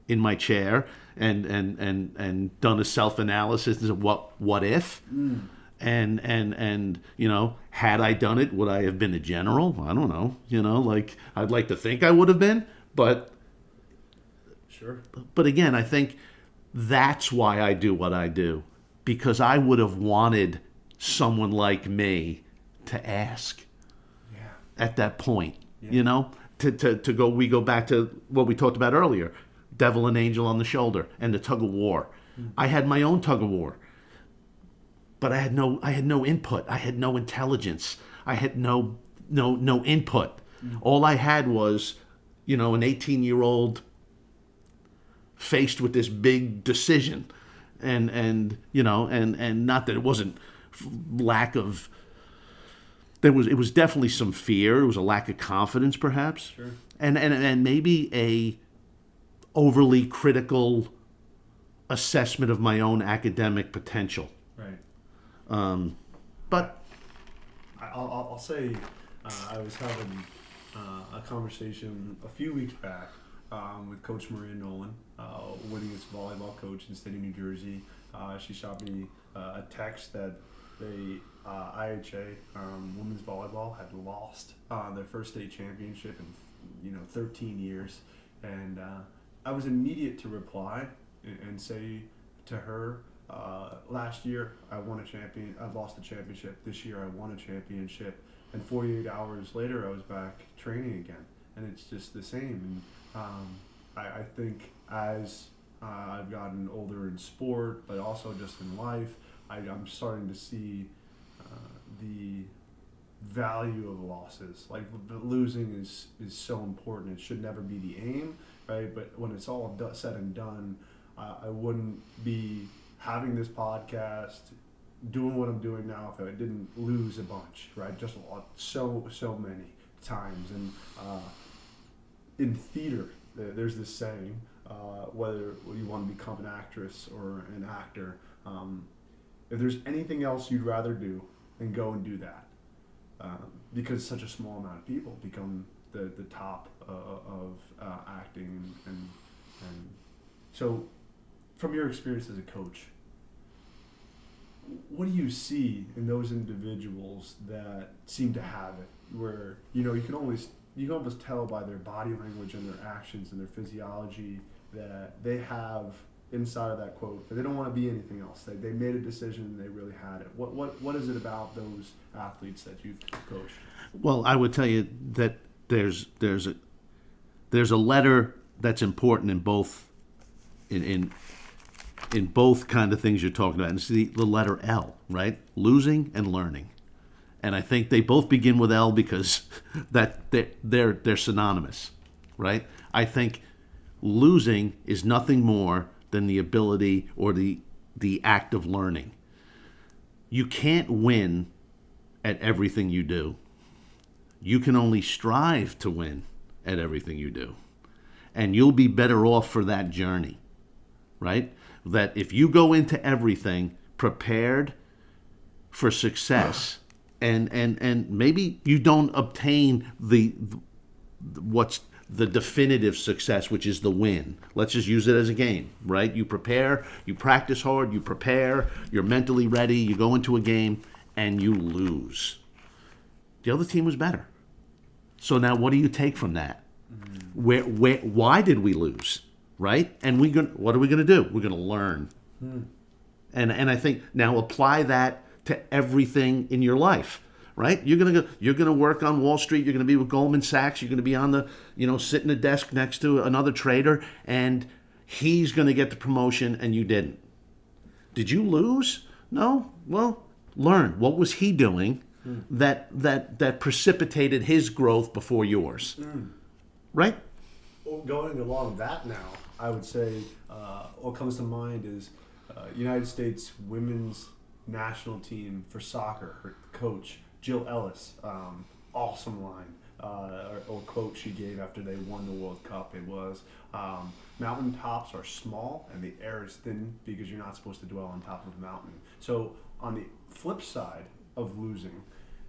in my chair and done a self-analysis of what if? And had I done it, would I have been a general? I don't know. I'd like to think I would have been, but sure. But again, I think that's why I do what I do, because I would have wanted someone like me to ask at that point, to go. We go back to what we talked about earlier, devil and angel on the shoulder, and the tug of war. I had my own tug of war, but I had no input. I had no intelligence. I had no input. All I had was, an 18-year-old faced with this big decision, and not that it wasn't lack of. It was definitely some fear. It was a lack of confidence, perhaps, sure. and maybe a overly critical assessment of my own academic potential. Right. But I'll say I was having a conversation a few weeks back with Coach Maria Nolan, winningest volleyball coach in the state of New Jersey. She shot me a text that they IHA women's volleyball had lost their first state championship in 13 years, and I was immediate to reply and say to her, last year I lost a championship. This year I won a championship, and 48 hours later I was back training again, and it's just the same. And I think as I've gotten older in sport, but also just in life, I'm starting to see the value of losses. Like losing is so important. It should never be the aim, right? But when it's all said and done, I wouldn't be having this podcast, doing what I'm doing now if I didn't lose a bunch, right? Just a lot, so many times. And in theater, there's this saying, whether you want to become an actress or an actor, if there's anything else you'd rather do, then go and do that. Because such a small amount of people become the top of acting, and so from your experience as a coach, what do you see in those individuals that seem to have it, where you can almost tell by their body language and their actions and their physiology that they have inside of that quote that they don't want to be anything else. They made a decision and they really had it. What is it about those athletes that you've coached? Well, I would tell you that there's a letter that's important in both in both kind of things you're talking about. And it's the letter L, right? Losing and learning. And I think they both begin with L because they're synonymous, right? I think losing is nothing more than the ability or the act of learning. You can't win at everything you do. You can only strive to win at everything you do. And you'll be better off for that journey, right? That if you go into everything prepared for success, and maybe you don't obtain what's the definitive success, which is the win. Let's just use it as a game, right? You prepare, you practice hard, you prepare, you're mentally ready, you go into a game, and you lose. The other team was better. So now what do you take from that? Why did we lose, right? And what are we going to do? We're going to learn. And I think now apply that to everything in your life. Right? You're gonna work on Wall Street. You're gonna be with Goldman Sachs. You're gonna be on sit in a desk next to another trader, and he's gonna get the promotion, and you didn't. Did you lose? No. Well, learn. What was he doing that precipitated his growth before yours? Right? Well, going along that now, I would say what comes to mind is United States women's national team for soccer. Her coach, Jill Ellis, awesome line or quote she gave after they won the World Cup. It was, mountain tops are small and the air is thin because you're not supposed to dwell on top of a mountain. So on the flip side of losing,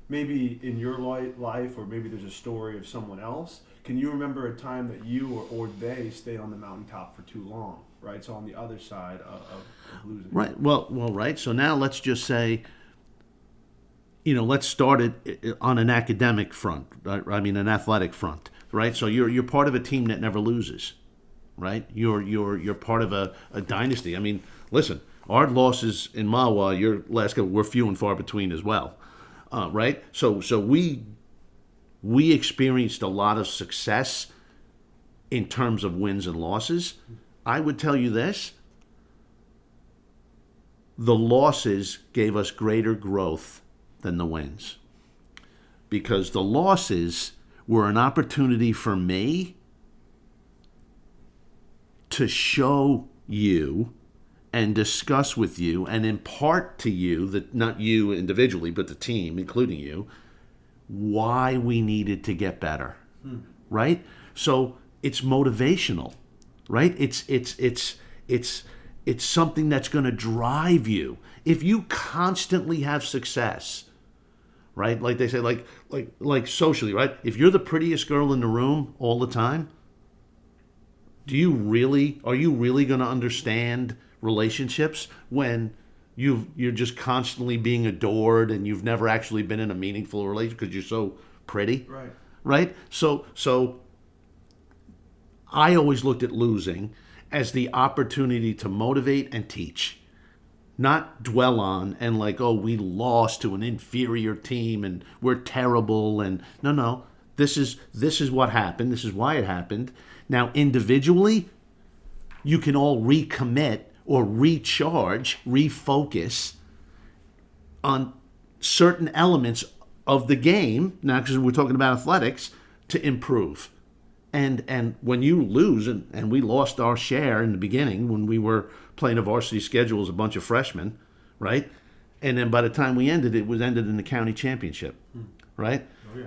maybe in your life, or maybe there's a story of someone else, can you remember a time that you or they stayed on the mountaintop for too long, right? So on the other side of losing. Right. Well, right. So now let's just say, let's start it on an academic front. I mean, an athletic front, right? So you're part of a team that never loses, right? You're part of a dynasty. I mean, listen, our losses in Mawa, your last couple, were few and far between as well, right? So we experienced a lot of success in terms of wins and losses. I would tell you this: the losses gave us greater growth than the wins, because the losses were an opportunity for me to show you and discuss with you and impart to you, that not you individually but the team including you, why we needed to get better. Right? So it's motivational, right? It's something that's going to drive you. If you constantly have success, right? Like they say, like socially, right? If you're the prettiest girl in the room all the time, are you really going to understand relationships when you're just constantly being adored and you've never actually been in a meaningful relationship because you're so pretty? Right? So I always looked at losing as the opportunity to motivate and teach. Not dwell on and we lost to an inferior team and we're terrible, and no. This is what happened. This is why it happened. Now individually, you can all recommit or recharge, refocus on certain elements of the game, now because we're talking about athletics, to improve. And when you lose, and we lost our share in the beginning when we were playing a varsity schedule as a bunch of freshmen, right? And then by the time we ended, it was ended in the county championship, right? Oh, yeah.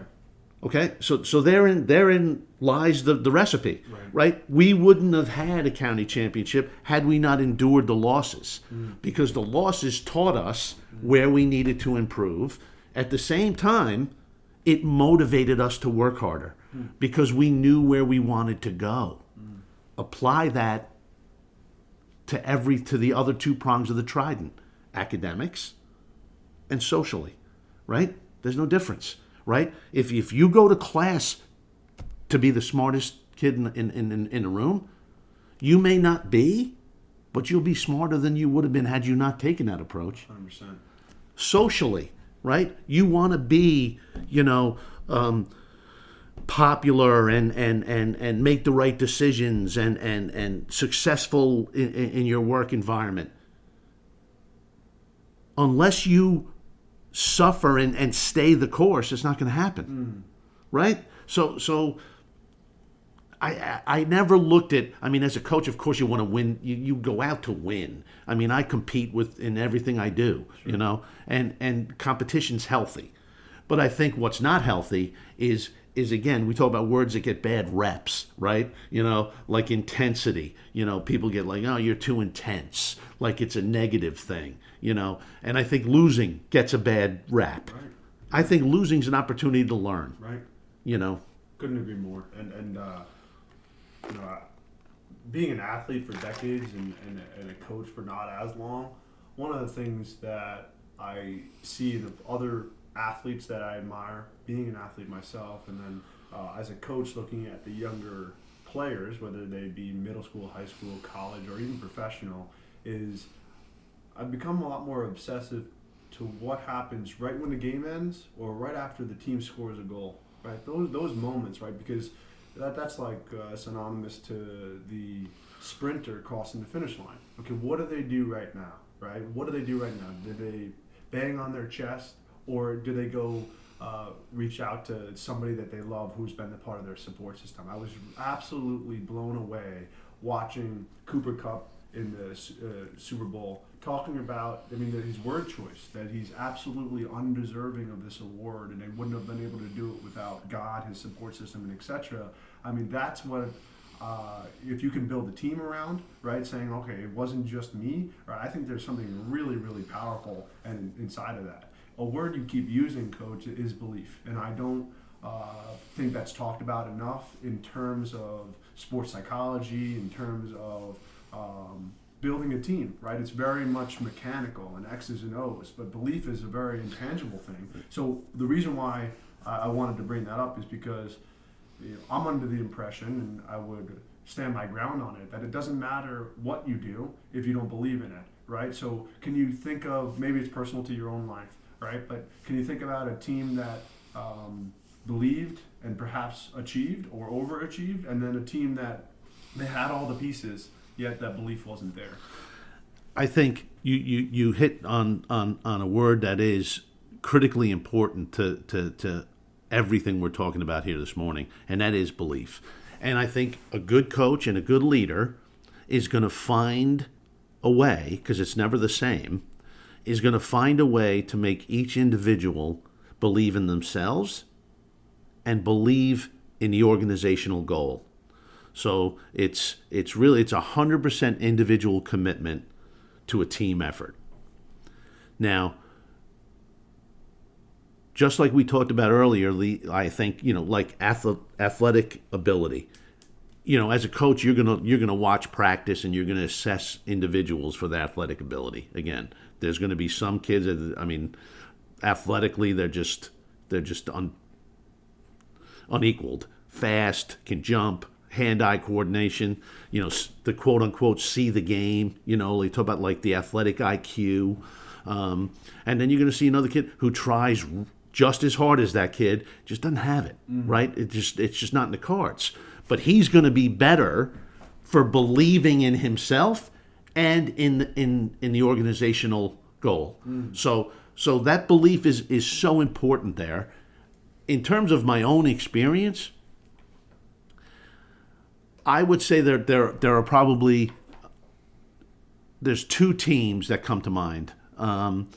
Okay, so therein lies the recipe, right? We wouldn't have had a county championship had we not endured the losses, because the losses taught us where we needed to improve. At the same time, it motivated us to work harder because we knew where we wanted to go. Apply that to the other two prongs of the trident: academics and socially, right? There's no difference. Right? If you go to class to be the smartest kid in the room, you may not be, but you'll be smarter than you would have been had you not taken that approach. 100%. Socially, right? You want to be, popular and make the right decisions and successful in your work environment. Unless you suffer and stay the course, it's not going to happen, right? So I never looked at. I mean, as a coach, of course, you want to win. You go out to win. I mean, I compete in everything I do, and competition's healthy. But I think what's not healthy is again, we talk about words that get bad reps, right? Like intensity. People get like, oh, you're too intense, like it's a negative thing. And I think losing gets a bad rap. Right. I think losing's an opportunity to learn. Right. Couldn't agree more. And being an athlete for decades and a coach for not as long, one of the things that I see in other athletes that I admire, being an athlete myself, and then as a coach looking at the younger players, whether they be middle school, high school, college, or even professional, is I've become a lot more obsessive to what happens right when the game ends or right after the team scores a goal, right? Those moments, right? Because that's like synonymous to the sprinter crossing the finish line. Okay, what do they do right now, right? What do they do right now? Do they bang on their chest, or do they go reach out to somebody that they love who's been a part of their support system? I was absolutely blown away watching Cooper Kupp in the Super Bowl talking about, his word choice, that he's absolutely undeserving of this award and they wouldn't have been able to do it without God, his support system, and etc. That's what, if you can build a team around, right, saying, okay, it wasn't just me, right, I think there's something really, really powerful and inside of that. A word you keep using, Coach, is belief, and I don't think that's talked about enough in terms of sports psychology, in terms of building a team, right? It's very much mechanical and X's and O's, but belief is a very intangible thing. So the reason why I wanted to bring that up is because I'm under the impression, and I would stand my ground on it, that it doesn't matter what you do if you don't believe in it, right? So can you think of, maybe it's personal to your own life, right? But can you think about a team that believed and perhaps achieved or overachieved, and then a team that they had all the pieces, yet that belief wasn't there? I think you hit on a word that is critically important to everything we're talking about here this morning, and that is belief. And I think a good coach and a good leader is going to find a way, because it's never the same, is going to find a way to make each individual believe in themselves and believe in the organizational goal. So it's 100% individual commitment to a team effort. Now, just like we talked about earlier, I think, like athletic ability. As a coach, you're gonna watch practice and you're gonna assess individuals for their athletic ability. Again, there's gonna be some kids that, athletically they're just unequaled. Fast, can jump, hand-eye coordination, the quote-unquote see the game, they talk about like the athletic IQ. And then you're going to see another kid who tries just as hard as that kid, just doesn't have it, right? It's just not in the cards. But he's going to be better for believing in himself and in the organizational goal. So So that belief is so important there. In terms of my own experience, I would say there are probably there's two teams that come to mind, and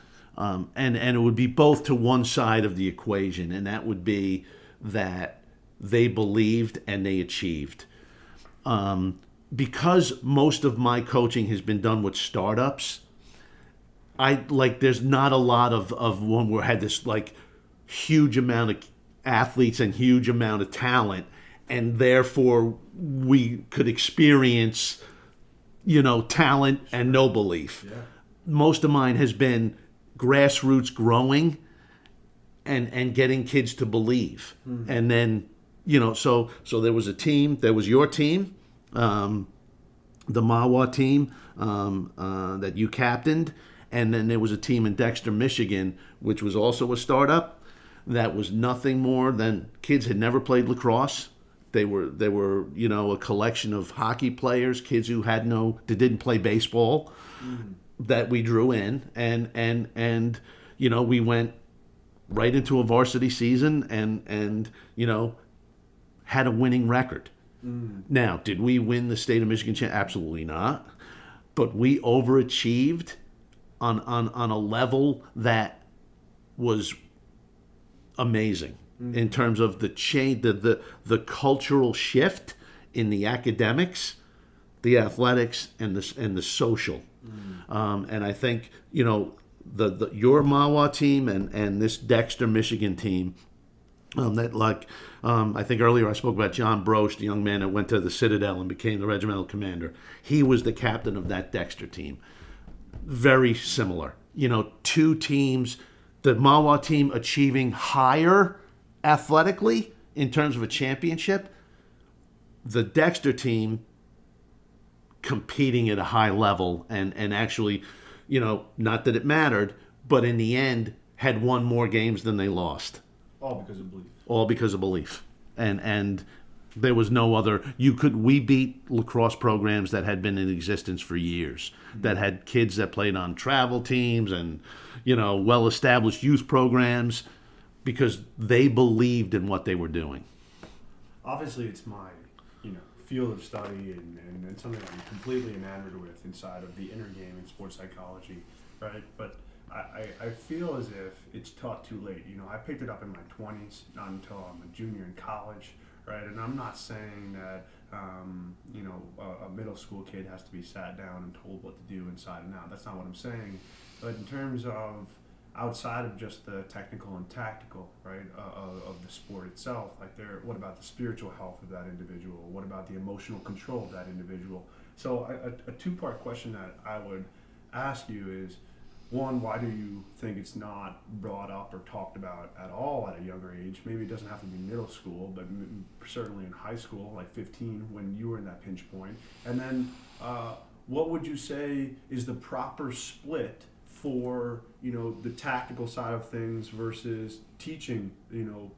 it would be both to one side of the equation, and that would be that they believed and they achieved. Because most of my coaching has been done with startups, there's not a lot of one where I had this like huge amount of athletes and huge amount of talent, and therefore we could experience, talent and no belief. Yeah. Most of mine has been grassroots growing and getting kids to believe. Mm-hmm. And then, so there was a team, there was your team, the Mawa team that you captained, and then there was a team in Dexter, Michigan, which was also a startup that was nothing more than kids had never played lacrosse. They were a collection of hockey players, kids who didn't play baseball, that we drew in, and we went right into a varsity season and had a winning record. Now, did we win the state of Michigan championship? Absolutely not. But we overachieved on a level that was amazing in terms of the change, the cultural shift in the academics, the athletics, and the social. And I think your Mawa team and this Dexter, Michigan team. I think earlier I spoke about John Broche, the young man that went to the Citadel and became the regimental commander. He was the captain of that Dexter team. Very similar. Two teams, the Mawa team achieving higher athletically in terms of a championship, the Dexter team competing at a high level and actually, not that it mattered, but in the end had won more games than they lost. All because of belief. All because of belief. And there was no other. We beat lacrosse programs that had been in existence for years, that had kids that played on travel teams and, well-established youth programs because they believed in what they were doing. Obviously, it's my, field of study and something I'm completely enamored with inside of the inner game in sports psychology, right? But I feel as if it's taught too late. I picked it up in my 20s, not until I'm a junior in college, right? And I'm not saying that, a middle school kid has to be sat down and told what to do inside and out. That's not what I'm saying. But in terms of outside of just the technical and tactical, right, of the sport itself, what about the spiritual health of that individual? What about the emotional control of that individual? So a two-part question that I would ask you is, one, why do you think it's not brought up or talked about at all at a younger age? Maybe it doesn't have to be middle school, but certainly in high school, like 15, when you were in that pinch point. And then what would you say is the proper split for, the tactical side of things versus teaching,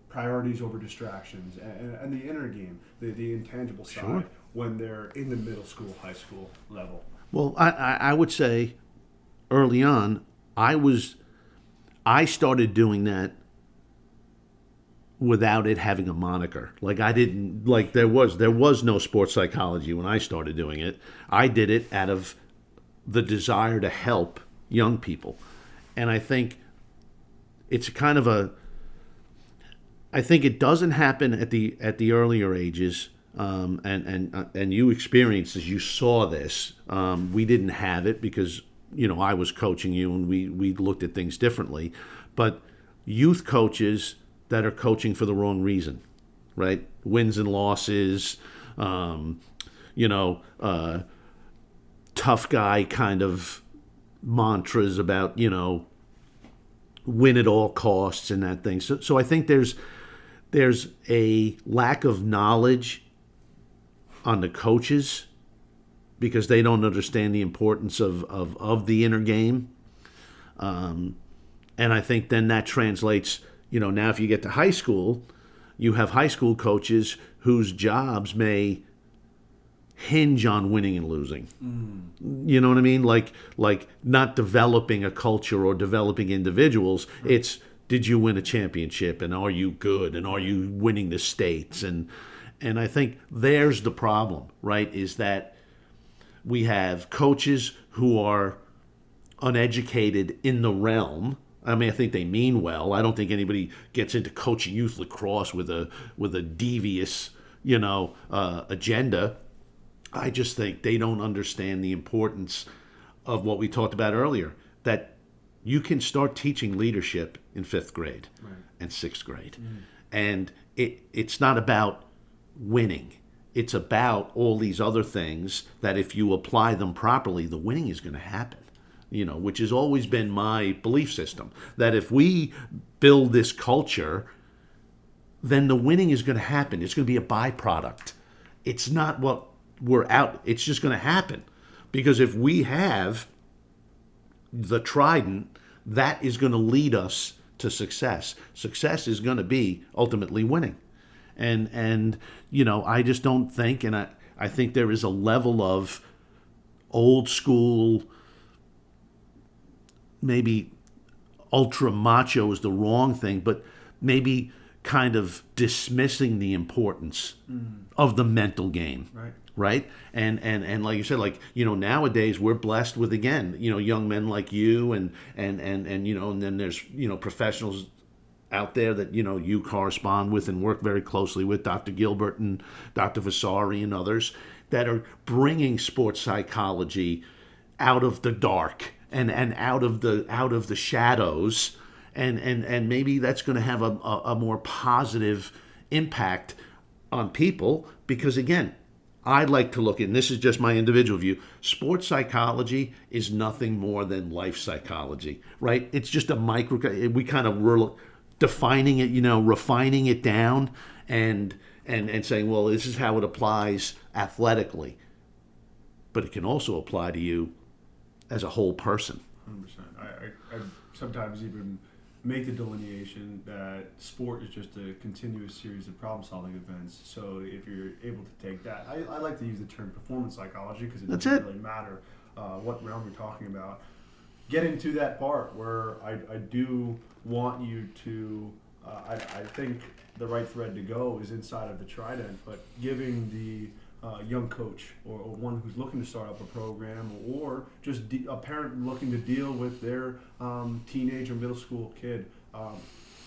priorities over distractions and the inner game, the intangible side, sure, when they're in the middle school, high school level? Well, I would say early on, I started doing that without it having a moniker. There was no sports psychology when I started doing it. I did it out of the desire to help young people. And I think it's kind of I think it doesn't happen at the earlier ages. And you experienced this, you saw this. We didn't have it because I was coaching you and we looked at things differently. But youth coaches that are coaching for the wrong reason, right? Wins and losses, tough guy kind of mantras about, win at all costs and that thing. So I think there's a lack of knowledge on the coaches because they don't understand the importance of the inner game. And I think then that translates, now if you get to high school, you have high school coaches whose jobs may hinge on winning and losing. You know what I mean? Like not developing a culture or developing individuals. It's, did you win a championship, and are you good, and are you winning the states? And I think there's the problem, right? Is that we have coaches who are uneducated in the realm. I mean, I think they mean well. I don't think anybody gets into coaching youth lacrosse with a devious, agenda. I just think they don't understand the importance of what we talked about earlier, that you can start teaching leadership in 5th grade and 6th grade. And it's not about winning. It's about all these other things that if you apply them properly, the winning is going to happen. Which has always been my belief system, that if we build this culture, then the winning is going to happen. It's going to be a byproduct. It's not what we're out. It's just going to happen. Because if we have the trident, that is going to lead us to success. Success is going to be ultimately winning. And I just don't think, and I think there is a level of old school, maybe ultra macho is the wrong thing, but maybe kind of dismissing the importance of the mental game. Right? And like you said, nowadays we're blessed with, again, young men like you and then there's, professionals out there that, you correspond with and work very closely with, Dr. Gilbert and Dr. Vasari and others, that are bringing sports psychology out of the dark and out of the shadows, and maybe that's going to have a more positive impact on people, because again, I like to look at, and this is just my individual view, sports psychology is nothing more than life psychology, right? It's just a we kind of were defining it, refining it down and saying, well, this is how it applies athletically. But it can also apply to you as a whole person. 100%. I sometimes even make the delineation that sport is just a continuous series of problem-solving events. So if you're able to take that, I like to use the term performance psychology, because it doesn't really matter what realm you're talking about. Getting to that part where I do want you to, I think the right thread to go is inside of the trident, but giving the young coach or one who's looking to start up a program, or just a parent looking to deal with their teenage or middle school kid.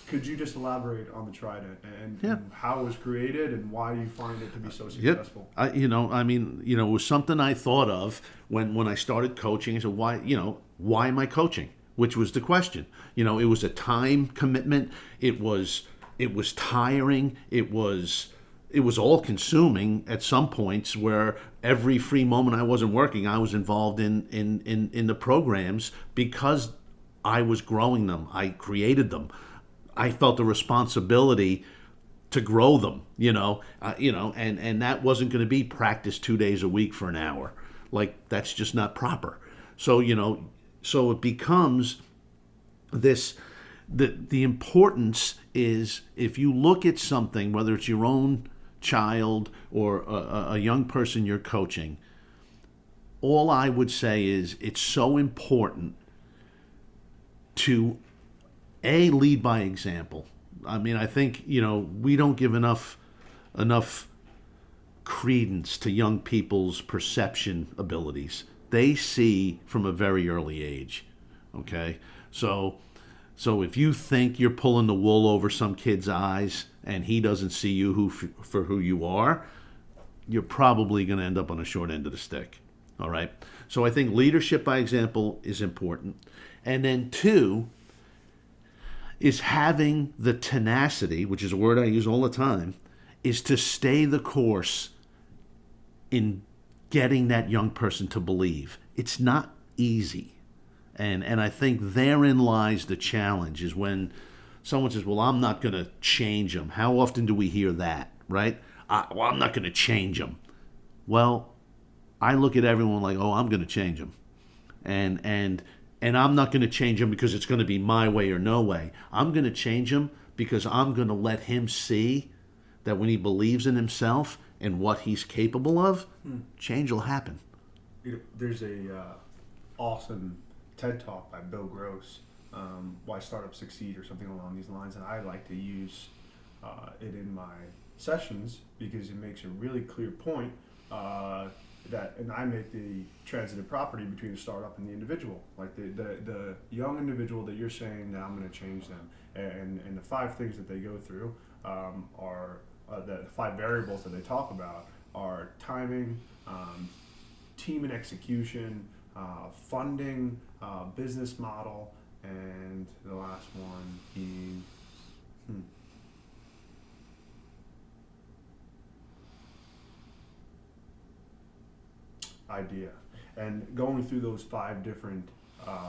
Could you just elaborate on the trident and how it was created and why you find it to be so successful? It was something I thought of when I started coaching. I said, why am I coaching? Which was the question. It was a time commitment. It was tiring. It was all consuming at some points, where every free moment I wasn't working, I was involved in the programs, because I was growing them. I created them. I felt the responsibility to grow them, and that wasn't going to be practice 2 days a week for an hour. That's just not proper. So, so it becomes this, the importance is, if you look at something, whether it's your own child or a young person you're coaching, all I would say is it's so important to lead by example. I think we don't give enough credence to young people's perception abilities. They see from a very early age. Okay, so if you think you're pulling the wool over some kid's eyes and he doesn't see you for who you are, you're probably going to end up on a short end of the stick. All right. So I think leadership by example is important. And then 2 is having the tenacity, which is a word I use all the time, is to stay the course in getting that young person to believe. It's not easy. And I think therein lies the challenge, is when someone says, well, I'm not going to change them. How often do we hear that, right? I'm not going to change them. Well, I look at everyone like, oh, I'm going to change them. And I'm not going to change him because it's going to be my way or no way. I'm going to change him because I'm going to let him see that when he believes in himself and what he's capable of, change will happen. There's a awesome TED Talk by Bill Gross, Why Startups Succeed or something along these lines, and I like to use it in my sessions because it makes a really clear point and I make the transitive property between the startup and the individual, like the young individual that you're saying that I'm going to change them, and the 5 things that they go through are the 5 variables that they talk about are timing, team and execution, funding, business model, and the last one being idea. And going through those 5 different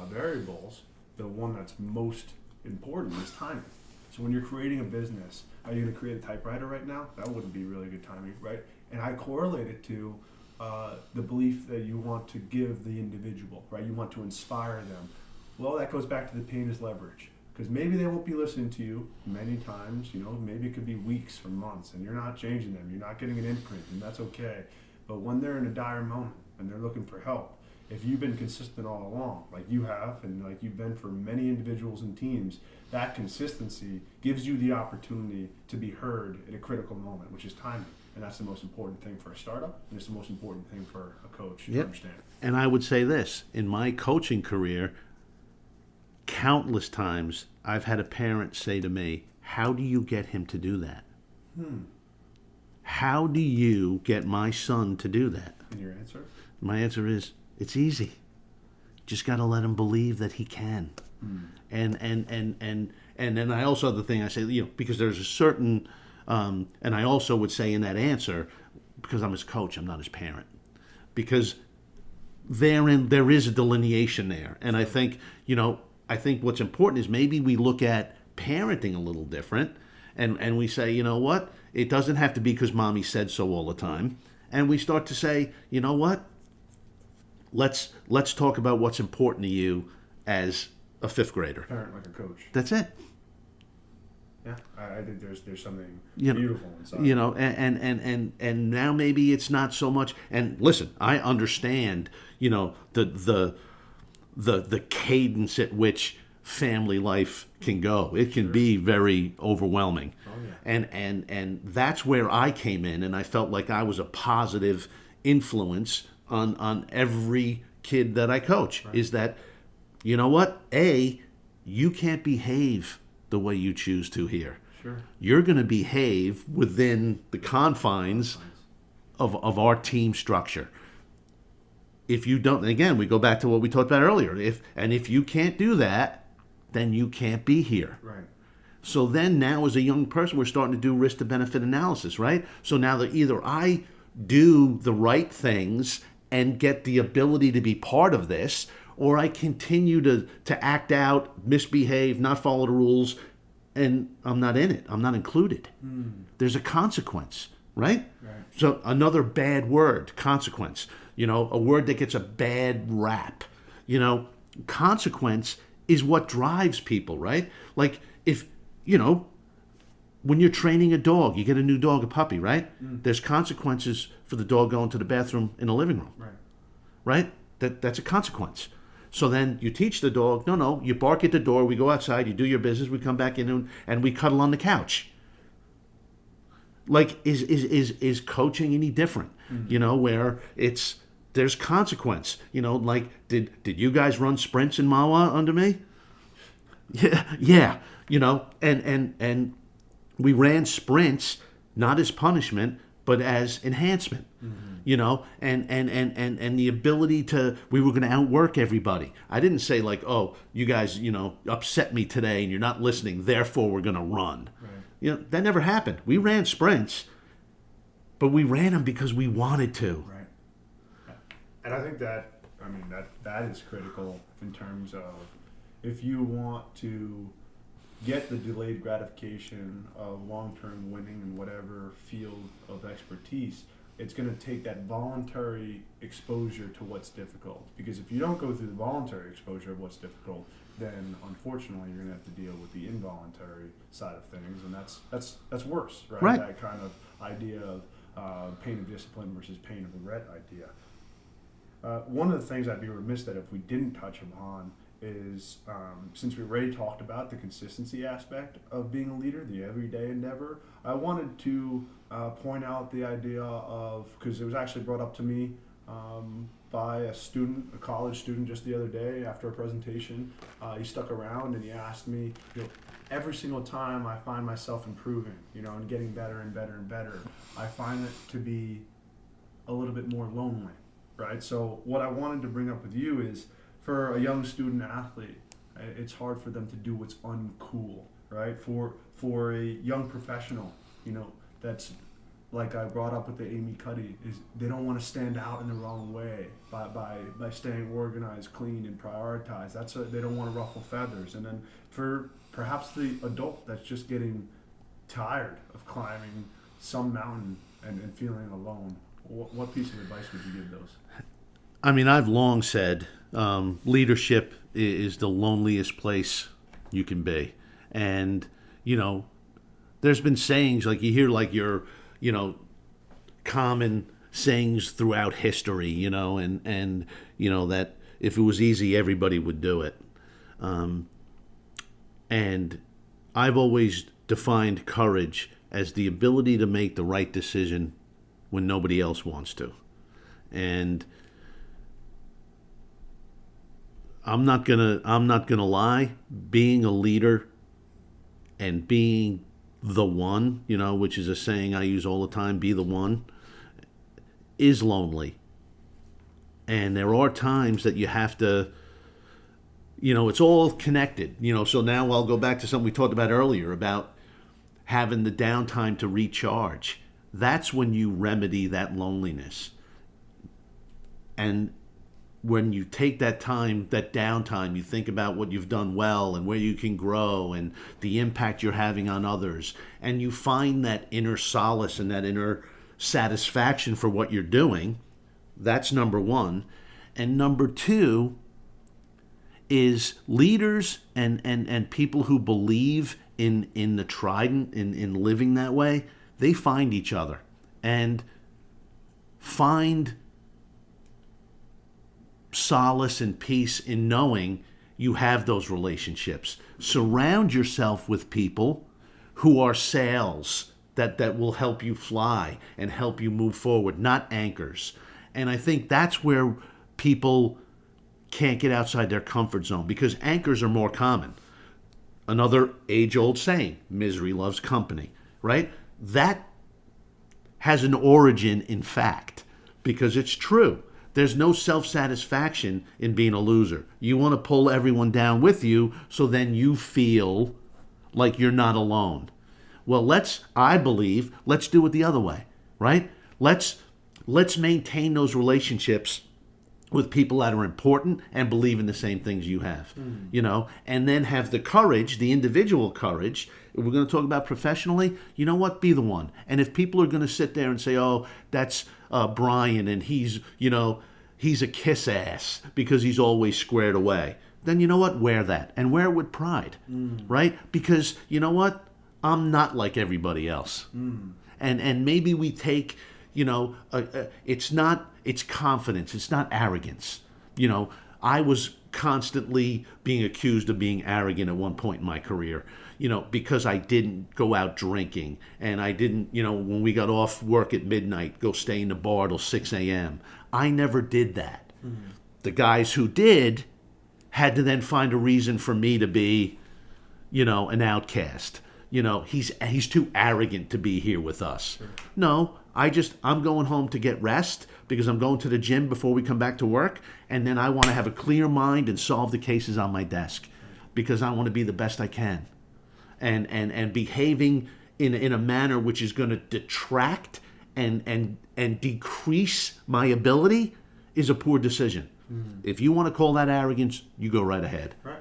variables, the one that's most important is timing. So when you're creating a business, are you going to create a typewriter right now? That wouldn't be really good timing, right? And I correlate it to the belief that you want to give the individual, right? You want to inspire them. Well, that goes back to the pain is leverage. Because maybe they won't be listening to you many times, maybe it could be weeks or months, and you're not changing them. You're not getting an imprint, and that's okay. But when they're in a dire moment and they're looking for help, if you've been consistent all along, like you have, and like you've been for many individuals and teams, that consistency gives you the opportunity to be heard at a critical moment, which is timing. And that's the most important thing for a startup, and it's the most important thing for a coach to understand. And I would say this, in my coaching career, countless times I've had a parent say to me, how do you get him to do that? How do you get my son to do that? And your answer? My answer is, it's easy. Just got to let him believe that he can. And then I also have the thing I say, because there's a certain, and I also would say in that answer, because I'm his coach, I'm not his parent, because there is a delineation there, and I think what's important is maybe we look at parenting a little different, and we say, you know what, it doesn't have to be because mommy said so all the time, and we start to say, you know what, let's talk about what's important to you as a 5th grader. Parent like a coach. That's it. Yeah, I think there's something beautiful inside. And now maybe it's not so much. And listen, I understand, the cadence at which family life can go. It can be very overwhelming. Oh, yeah. And that's where I came in, and I felt like I was a positive influence on every kid that I coach. Right. Is that, you know what? You can't behave the way you choose to here. Sure. You're going to behave within the confines of our team structure. If you don't, again, we go back to what we talked about earlier. If you can't do that, then you can't be here. Right. So then now as a young person, we're starting to do risk to benefit analysis, right? So now that either I do the right things and get the ability to be part of this, or I continue to act out, misbehave, not follow the rules, and I'm not in it. I'm not included. There's a consequence, right? So another bad word, consequence. A word that gets a bad rap. Consequence is what drives people, right? Like if, when you're training a dog, you get a new dog, a puppy, right? There's consequences for the dog going to the bathroom in the living room. Right? That's a consequence. So then you teach the dog, no, you bark at the door, we go outside, you do your business, we come back in and we cuddle on the couch. Like, is coaching any different? Where there's consequence. Like, did you guys run sprints in Mawa under me? Yeah. And we ran sprints not as punishment, but as enhancement. And the ability we were going to outwork everybody. I didn't say like, oh, you guys, upset me today and you're not listening, therefore we're going to run. Right. That never happened. We ran sprints, but we ran them because we wanted to. Right. And I think that is critical in terms of if you want to get the delayed gratification of long-term winning in whatever field of expertise, it's going to take that voluntary exposure to what's difficult. Because if you don't go through the voluntary exposure of what's difficult, then unfortunately you're going to have to deal with the involuntary side of things, and that's worse, right? That kind of idea pain of discipline versus pain of regret idea. One of the things I'd be remiss that if we didn't touch upon is, since we already talked about the consistency aspect of being a leader, the everyday endeavor, I wanted to point out the idea of, because it was actually brought up to me by a college student just the other day after a presentation. He stuck around and he asked me, every single time I find myself improving, and getting better and better and better, I find it to be a little bit more lonely, right? So what I wanted to bring up with you is, for a young student athlete, it's hard for them to do what's uncool, right? For a young professional, that's like I brought up with the Amy Cuddy, is they don't want to stand out in the wrong way by staying organized, clean, and prioritized. They don't want to ruffle feathers. And then for perhaps the adult that's just getting tired of climbing some mountain and feeling alone, what piece of advice would you give those? I mean, I've long said leadership is the loneliest place you can be. And, there's been sayings like you hear, like your, common sayings throughout history, and that if it was easy, everybody would do it. And I've always defined courage as the ability to make the right decision when nobody else wants to. And I'm not gonna lie, being a leader and being the one, which is a saying I use all the time, be the one, is lonely. And there are times that you have to, it's all connected, so now I'll go back to something we talked about earlier about having the downtime to recharge. That's when you remedy that loneliness. And when you take that time, that downtime, you think about what you've done well and where you can grow and the impact you're having on others. And you find that inner solace and that inner satisfaction for what you're doing. That's number one. And number two is leaders and people who believe in the trident, in living that way, they find each other and find solace and peace in knowing you have those relationships. Surround yourself with people who are sails that will help you fly and help you move forward, not anchors. And I think that's where people can't get outside their comfort zone, because anchors are more common. Another age-old saying, misery loves company, right? That has an origin in fact, because it's true. There's no self-satisfaction in being a loser. You want to pull everyone down with you so then you feel like you're not alone. Well, I believe, let's do it the other way, right? Let's maintain those relationships with people that are important and believe in the same things you have, and then have the courage, the individual courage. We're going to talk about professionally. You know what? Be the one. And if people are going to sit there and say, oh, that's Brian and he's a kiss ass because he's always squared away, then you know what? Wear that and wear it with pride, right? Because you know what? I'm not like everybody else. And maybe we take, it's confidence. It's not arrogance. I was constantly being accused of being arrogant at one point in my career, because I didn't go out drinking and I didn't, when we got off work at midnight, go stay in the bar till 6 a.m. I never did that. The guys who did had to then find a reason for me to be, an outcast. He's too arrogant to be here with us. Sure. No, I'm going home to get rest because I'm going to the gym before we come back to work, and then I want to have a clear mind and solve the cases on my desk because I want to be the best I can. And behaving in a manner which is going to detract and decrease my ability is a poor decision. If you want to call that arrogance, you go right ahead. Right.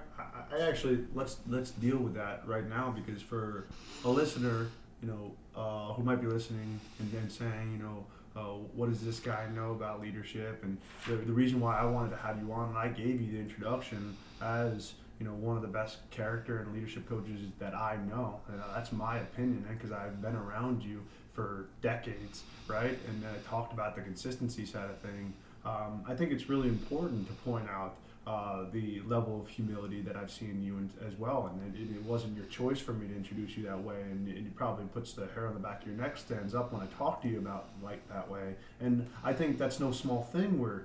I actually let's deal with that right now, because for a listener, who might be listening and then saying, what does this guy know about leadership? And the reason why I wanted to have you on, and I gave you the introduction as one of the best character and leadership coaches that I know. And that's my opinion, because I've been around you for decades, right? And I talked about the consistency side of thing. I think it's really important to point out the level of humility that I've seen you in as well. And it wasn't your choice for me to introduce you that way. And it probably puts the hair on the back of your neck stands up when I talk to you about like that way. And I think that's no small thing where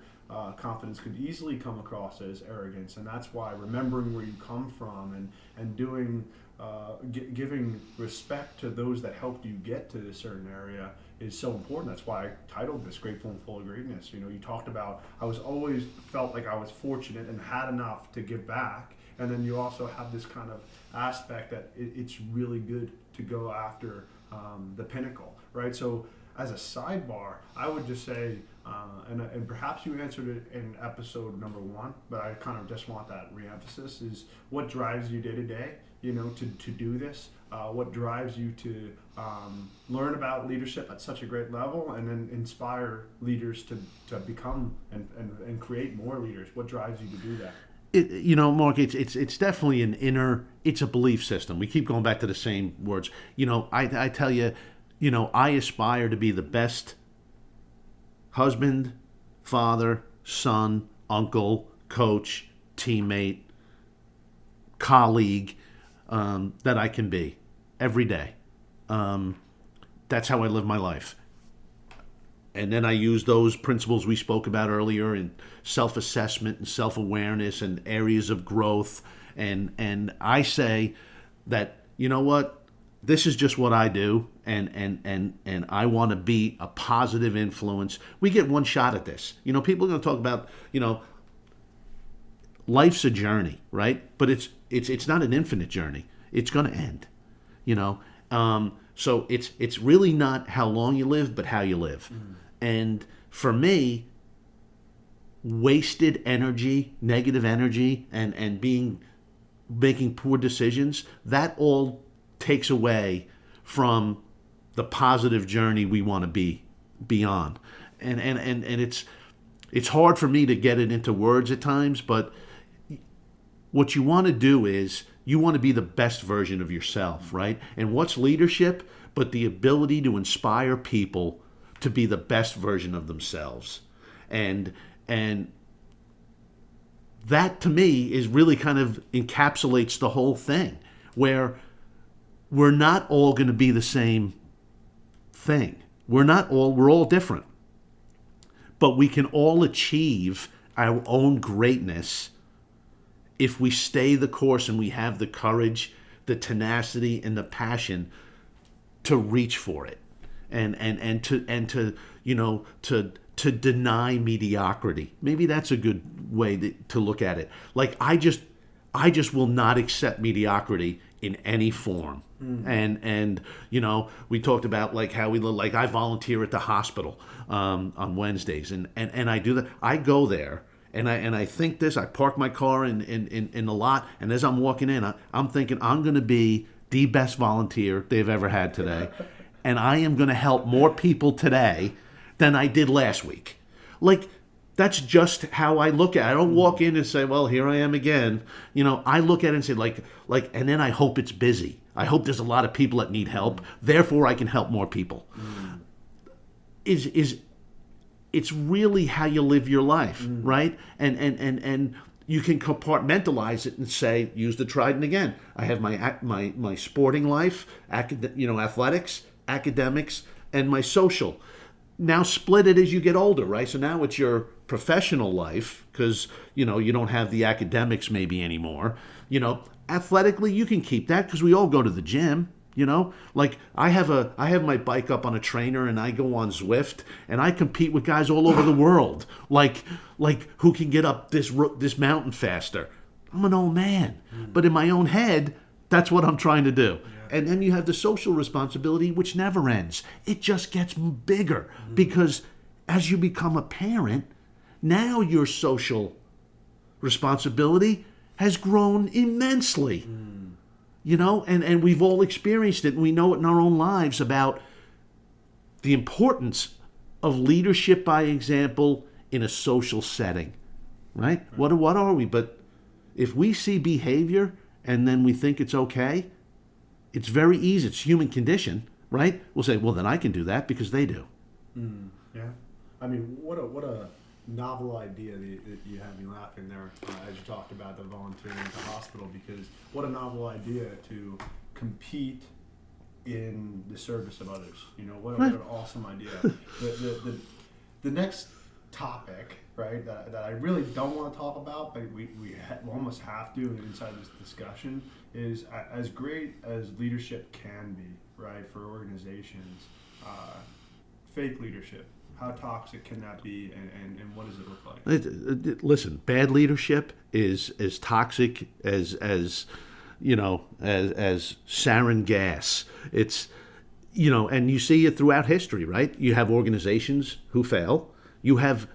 confidence could easily come across as arrogance. And that's why remembering where you come from and doing giving respect to those that helped you get to this certain area is so important. That's why I titled this Grateful and Full of Greatness. You talked about I was always felt like I was fortunate and had enough to give back. And then you also have this kind of aspect that it's really good to go after the pinnacle, right? So as a sidebar, I would just say, and perhaps you answered it in episode number 1, but I kind of just want that reemphasis, is what drives you day to day, to do this? What drives you to learn about leadership at such a great level and then inspire leaders to become and create more leaders? What drives you to do that? Mark, it's definitely it's a belief system. We keep going back to the same words. I tell you, I aspire to be the best husband, father, son, uncle, coach, teammate, colleague that I can be every day. That's how I live my life. And then I use those principles we spoke about earlier in self-assessment and self-awareness and areas of growth. And I say that, what? This is just what I do, and I want to be a positive influence. We get one shot at this. People are going to talk about, life's a journey, right? But it's not an infinite journey. It's going to end, So it's really not how long you live, but how you live. Mm-hmm. And for me, wasted energy, negative energy, and making poor decisions, that all takes away from the positive journey we want to be on. And it's hard for me to get it into words at times, but what you want to do is you want to be the best version of yourself, right? And what's leadership but the ability to inspire people to be the best version of themselves? And that to me is really kind of encapsulates the whole thing, where we're not all going to be the same thing. We're all different. But we can all achieve our own greatness if we stay the course and we have the courage, the tenacity, and the passion to reach for it, and to deny mediocrity. Maybe that's a good way to look at it. Like I just will not accept mediocrity in any form. And we talked about like how we look. Like I volunteer at the hospital on Wednesdays, and I do that. I go there. And I think this. I park my car in the lot, and as I'm walking in, I'm thinking I'm going to be the best volunteer they've ever had today, and I am going to help more people today than I did last week. Like that's just how I look at it. I don't walk in and say, "Well, here I am again." I look at it and say, like, and then I hope it's busy. I hope there's a lot of people that need help. Therefore, I can help more people. It's really how you live your life, right? And you can compartmentalize it and say, use the Trident again. I have my sporting life, athletics, academics, and my social. Now split it as you get older, right? So now it's your professional life because you don't have the academics maybe anymore. Athletically you can keep that because we all go to the gym. Like I have my bike up on a trainer and I go on Zwift and I compete with guys all over the world. Like who can get up this mountain faster? I'm an old man, but in my own head, that's what I'm trying to do. Yeah. And then you have the social responsibility, which never ends. It just gets bigger because as you become a parent, now your social responsibility has grown immensely. And we've all experienced it, and we know it in our own lives about the importance of leadership by example in a social setting, right? What are we? But If we see behavior and then we think it's okay, it's very easy. It's human condition, right? We'll say, well, then I can do that because they do. Yeah. I mean, what a novel idea that you had me laughing there as you talked about the volunteering at the hospital, because what a novel idea to compete in the service of others. You know, what an awesome idea. The next topic, right, that I really don't want to talk about, but we almost have to inside this discussion, is as great as leadership can be, right, for organizations, fake leadership. How toxic can that be, and what does it look like? Listen, bad leadership is as toxic as you know, as sarin gas. It's, you know, and you see it throughout history, right? You have organizations who fail. You have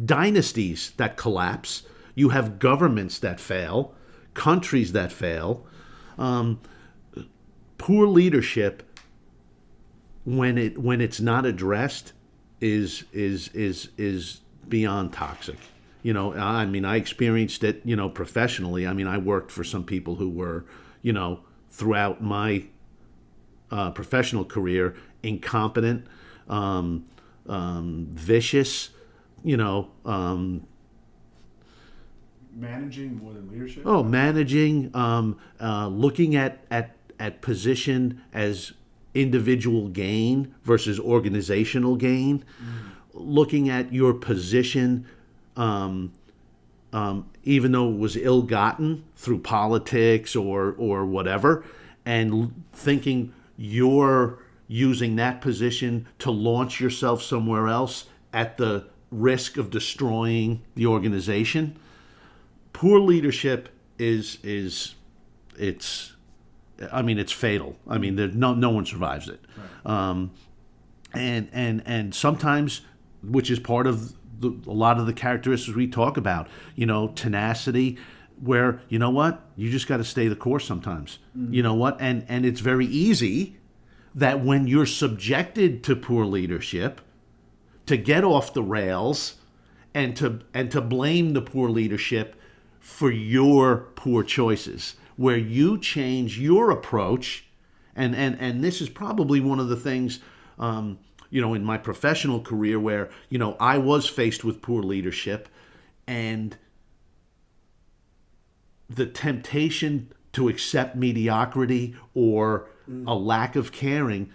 dynasties that collapse. You have governments that fail, countries that fail. Poor leadership, when it's not addressed, is beyond toxic. You know, I mean, I experienced it, you know, professionally. I mean, I worked for some people who were, you know, throughout my professional career, incompetent, vicious, you know. Managing more than leadership? Oh, managing, looking at position as individual gain versus organizational gain, looking at your position, even though it was ill-gotten through politics or whatever, and thinking you're using that position to launch yourself somewhere else at the risk of destroying the organization. Poor leadership is it's fatal. I mean, no one survives it. Right. And sometimes, which is part of a lot of the characteristics we talk about, you know, tenacity, where, you know what, you just got to stay the course sometimes. You know what, and it's very easy that when you're subjected to poor leadership, to get off the rails and to blame the poor leadership for your poor choices, where you change your approach. And this is probably one of the things, you know, in my professional career where, you know, I was faced with poor leadership, and the temptation to accept mediocrity or a lack of caring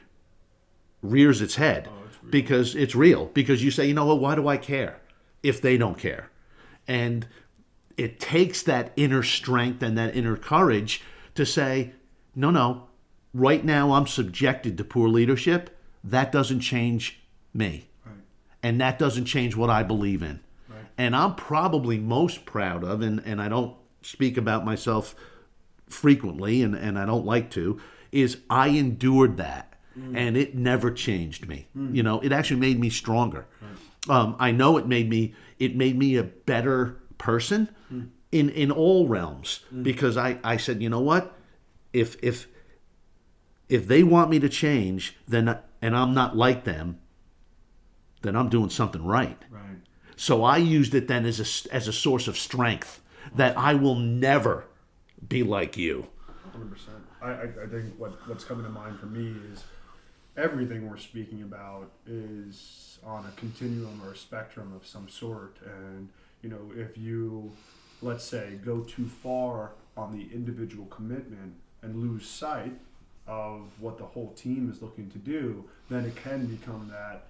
rears its head. Because it's real. Because you say, you know what, why do I care if they don't care? And it takes that inner strength and that inner courage to say, no, right now I'm subjected to poor leadership. That doesn't change me. Right. And that doesn't change what I believe in. Right. And I'm probably most proud of, and I don't speak about myself frequently, and I don't like to, is I endured that. And it never changed me. You know, it actually made me stronger. Right. I know it made me a better person in all realms, because I said, you know what, if they want me to change, then and I'm not like them, then I'm doing something right. Right. So I used it then as a source of strength, that I will never be like you. 100%. I think what's coming to mind for me is everything we're speaking about is on a continuum or a spectrum of some sort. And, you know, if you, let's say, go too far on the individual commitment and lose sight of what the whole team is looking to do, then it can become that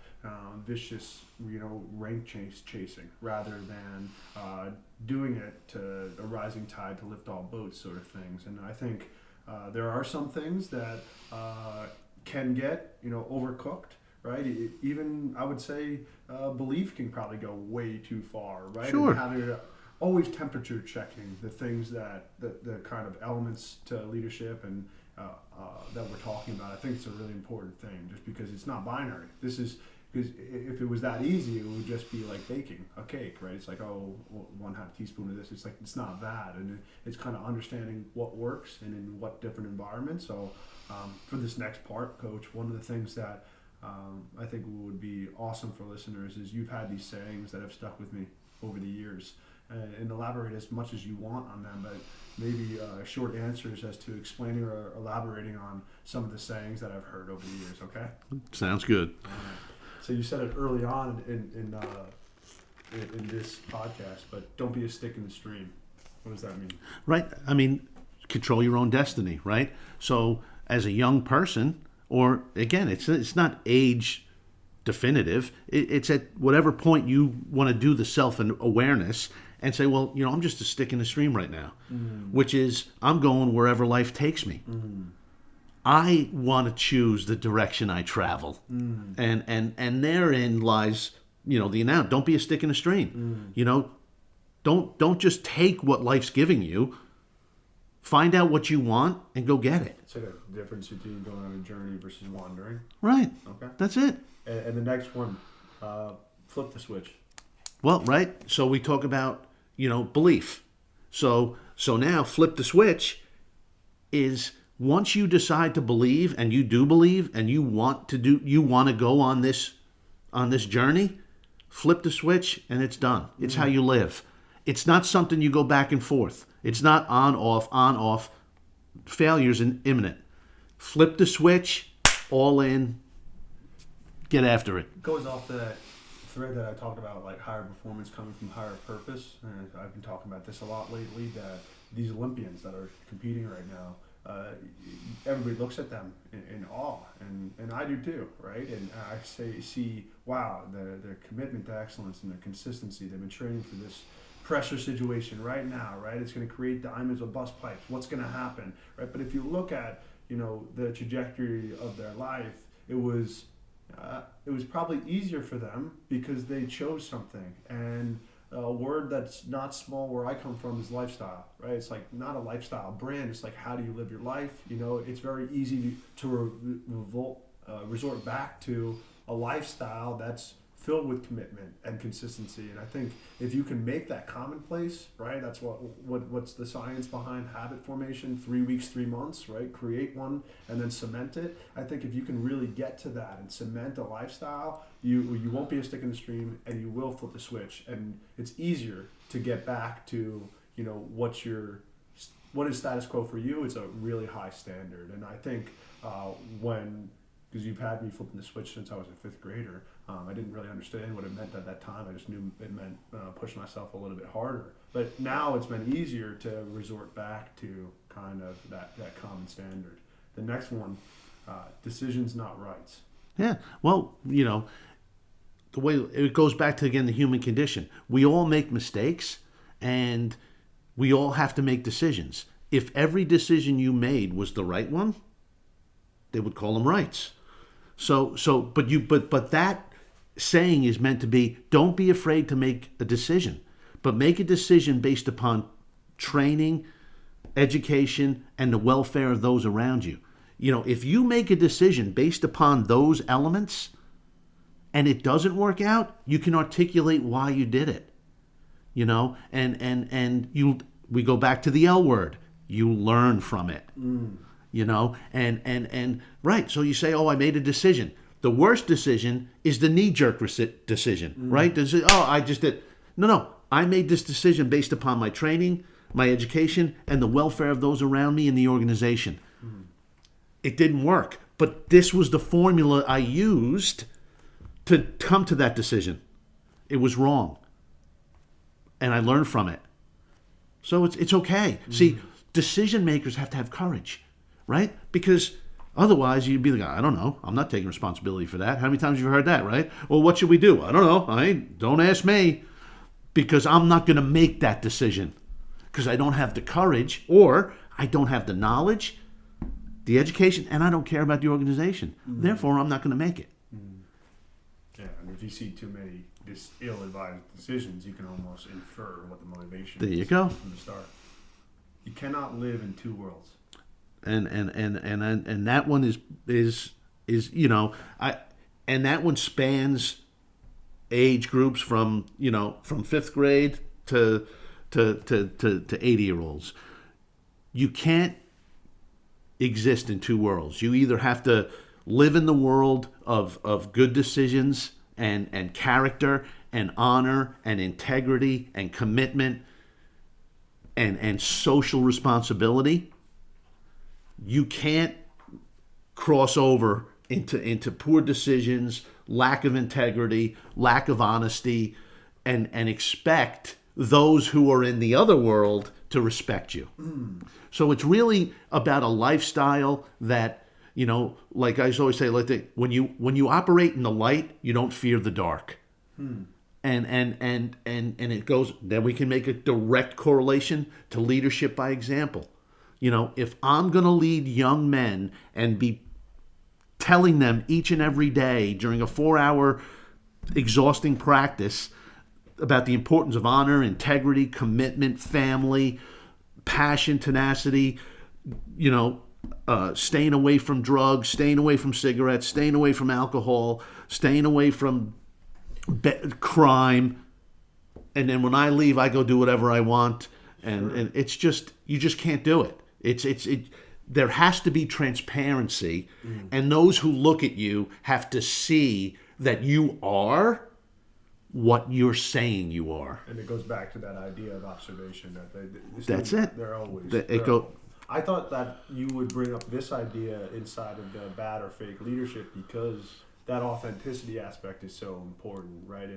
vicious, you know, rank chasing, rather than doing it to a rising tide to lift all boats sort of things. And I think there are some things that can get, you know, overcooked, right? Even, I would say, belief can probably go way too far, right? Sure. And having always temperature checking the things that the kind of elements to leadership and that we're talking about. I think it's a really important thing, just because it's not binary. This is, because if it was that easy, it would just be like baking a cake, right? It's like, oh, 1/2 teaspoon of this. It's like, it's not that. And it's kind of understanding what works and in what different environments. So for this next part, Coach, one of the things that I think would be awesome for listeners is you've had these sayings that have stuck with me over the years. and elaborate as much as you want on them, but maybe short answers as to explaining or elaborating on some of the sayings that I've heard over the years. Okay. Sounds good. So you said it early on in this podcast, but don't be a stick in the stream. What does that mean? Right. I mean, control your own destiny, right? So as a young person, or again, it's not age definitive. It's at whatever point you want to do the self-awareness and say, well, I'm just a stick in the stream right now, which is I'm going wherever life takes me. I want to choose the direction I travel. And therein lies, the announce. Don't be a stick in the stream. Don't just take what life's giving you. Find out what you want and go get it. It's like a difference between going on a journey versus wandering. Right. Okay. That's it. And the next one, flip the switch. Well, right. So we talk about, belief. So now flip the switch is once you decide to believe, and you do believe, and you want to go on this journey, flip the switch and it's done. It's how you live. It's not something you go back and forth. It's not on, off. Failure's imminent. Flip the switch, all in, get after it. It goes off that thread that I talked about, like higher performance coming from higher purpose. And I've been talking about this a lot lately, that these Olympians that are competing right now, everybody looks at them in awe, and I do too, right? And I see, wow, their commitment to excellence and their consistency. They've been training for this pressure situation right now, right? It's going to create diamonds or bust pipes. What's going to happen, right? But if you look at, the trajectory of their life, it was probably easier for them because they chose something. And a word that's not small where I come from is lifestyle, right? It's like not a lifestyle brand. It's like, how do you live your life? It's very easy to resort back to a lifestyle that's filled with commitment and consistency. And I think if you can make that commonplace, right? That's what's the science behind habit formation, 3 weeks, 3 months, right? Create one and then cement it. I think if you can really get to that and cement a lifestyle, you won't be a stick in the stream, and you will flip the switch. And it's easier to get back to, what is status quo for you. It's a really high standard. And I think because you've had me flipping the switch since I was a fifth grader. I didn't really understand what it meant at that time. I just knew it meant pushing myself a little bit harder. But now it's been easier to resort back to kind of that common standard. The next one, decisions, not rights. Yeah. Well, the way it goes back to, again, the human condition. We all make mistakes, and we all have to make decisions. If every decision you made was the right one, they would call them rights. But that saying is meant to be, don't be afraid to make a decision, but make a decision based upon training, education, and the welfare of those around you. If you make a decision based upon those elements and it doesn't work out, you can articulate why you did it. We go back to the L word. You learn from it. Right. So you say, I made a decision. The worst decision is the knee-jerk decision, right? I just did. No. I made this decision based upon my training, my education, and the welfare of those around me in the organization. It didn't work, but this was the formula I used to come to that decision. It was wrong, and I learned from it. So it's okay. See, decision makers have to have courage, right? Because otherwise, you'd be like, I don't know. I'm not taking responsibility for that. How many times have you heard that, right? Well, what should we do? I don't know. Don't ask me, because I'm not going to make that decision because I don't have the courage, or I don't have the knowledge, the education, and I don't care about the organization. Therefore, I'm not going to make it. Yeah, and if you see too many ill-advised decisions, you can almost infer what the motivation There is you go. from the start. You cannot live in two worlds. And that one is and that one spans age groups from fifth grade to 80-year-olds. You can't exist in two worlds. You either have to live in the world of good decisions and character and honor and integrity and commitment and social responsibility, you can't cross over into poor decisions, lack of integrity, lack of honesty, and expect those who are in the other world to respect you. So it's really about a lifestyle that, like I always say, when you operate in the light, you don't fear the dark. And it goes, then we can make a direct correlation to leadership by example. If I'm going to lead young men and be telling them each and every day during a 4-hour exhausting practice about the importance of honor, integrity, commitment, family, passion, tenacity, staying away from drugs, staying away from cigarettes, staying away from alcohol, staying away from crime, and then when I leave, I go do whatever I want, and it's just, you just can't do it. There has to be transparency, and those who look at you have to see that you are what you're saying you are. And it goes back to that idea of observation that That's it. They're always. I thought that you would bring up this idea inside of the bad or fake leadership because that authenticity aspect is so important, right?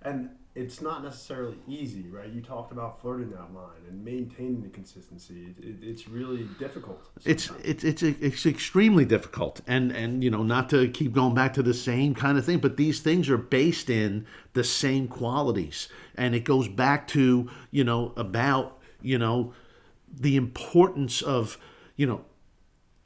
And it's not necessarily easy, right? You talked about flirting that line and maintaining the consistency. It's really difficult. It's extremely difficult, and not to keep going back to the same kind of thing, but these things are based in the same qualities, and it goes back to about the importance of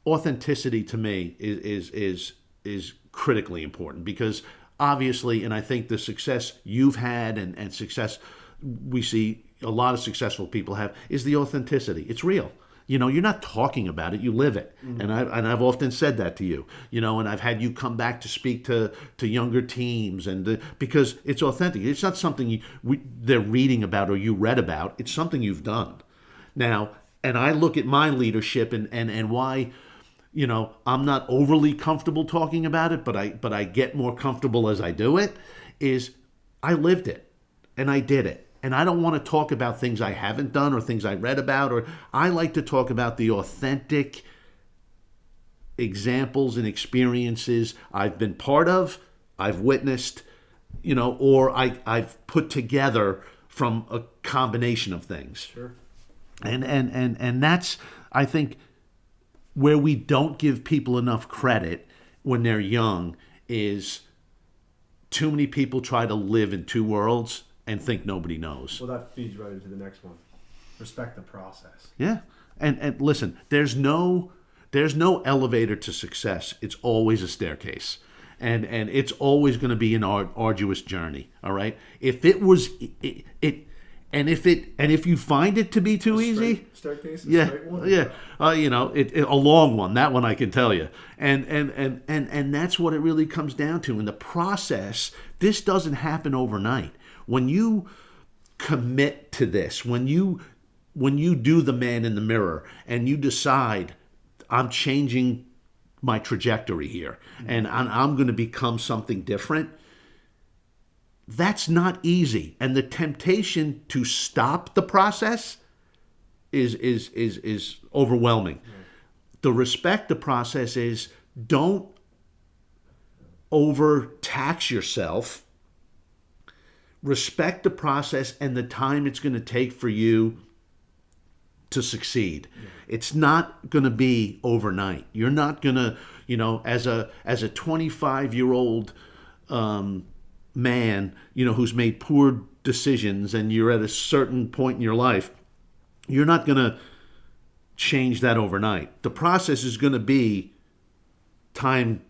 authenticity. To me is critically important, because obviously, and I think the success you've had and success we see a lot of successful people have is the authenticity. It's real. You're not talking about it, you live it. And I've often said that to you, and I've had you come back to speak to younger teams, and because it's authentic. It's not something they're reading about or you read about. It's something you've done. Now, and I look at my leadership and why I'm not overly comfortable talking about it, but I get more comfortable as I do it, is I lived it and I did it. And I don't want to talk about things I haven't done or things I read about, or I like to talk about the authentic examples and experiences I've been part of, I've witnessed, or I've put together from a combination of things. Sure. And that's, I think, where we don't give people enough credit when they're young is too many people try to live in two worlds and think nobody knows. Well, that feeds right into the next one. Respect the process. Yeah. And listen, there's no elevator to success. It's always a staircase. And it's always going to be an arduous journey, all right? If it was if you find it to be too easy, staircase, straight one? A long one. That one I can tell you, and that's what it really comes down to. In the process, this doesn't happen overnight. When you commit to this, when you do the man in the mirror, and you decide, I'm changing my trajectory here, and I'm going to become something different. That's not easy, and the temptation to stop the process is overwhelming. The respect the process is, don't overtax yourself. Respect the process and the time it's going to take for you to succeed. It's not going to be overnight. You're not going to, as a 25-year-old man, who's made poor decisions, and you're at a certain point in your life, you're not going to change that overnight. The process is going to be time,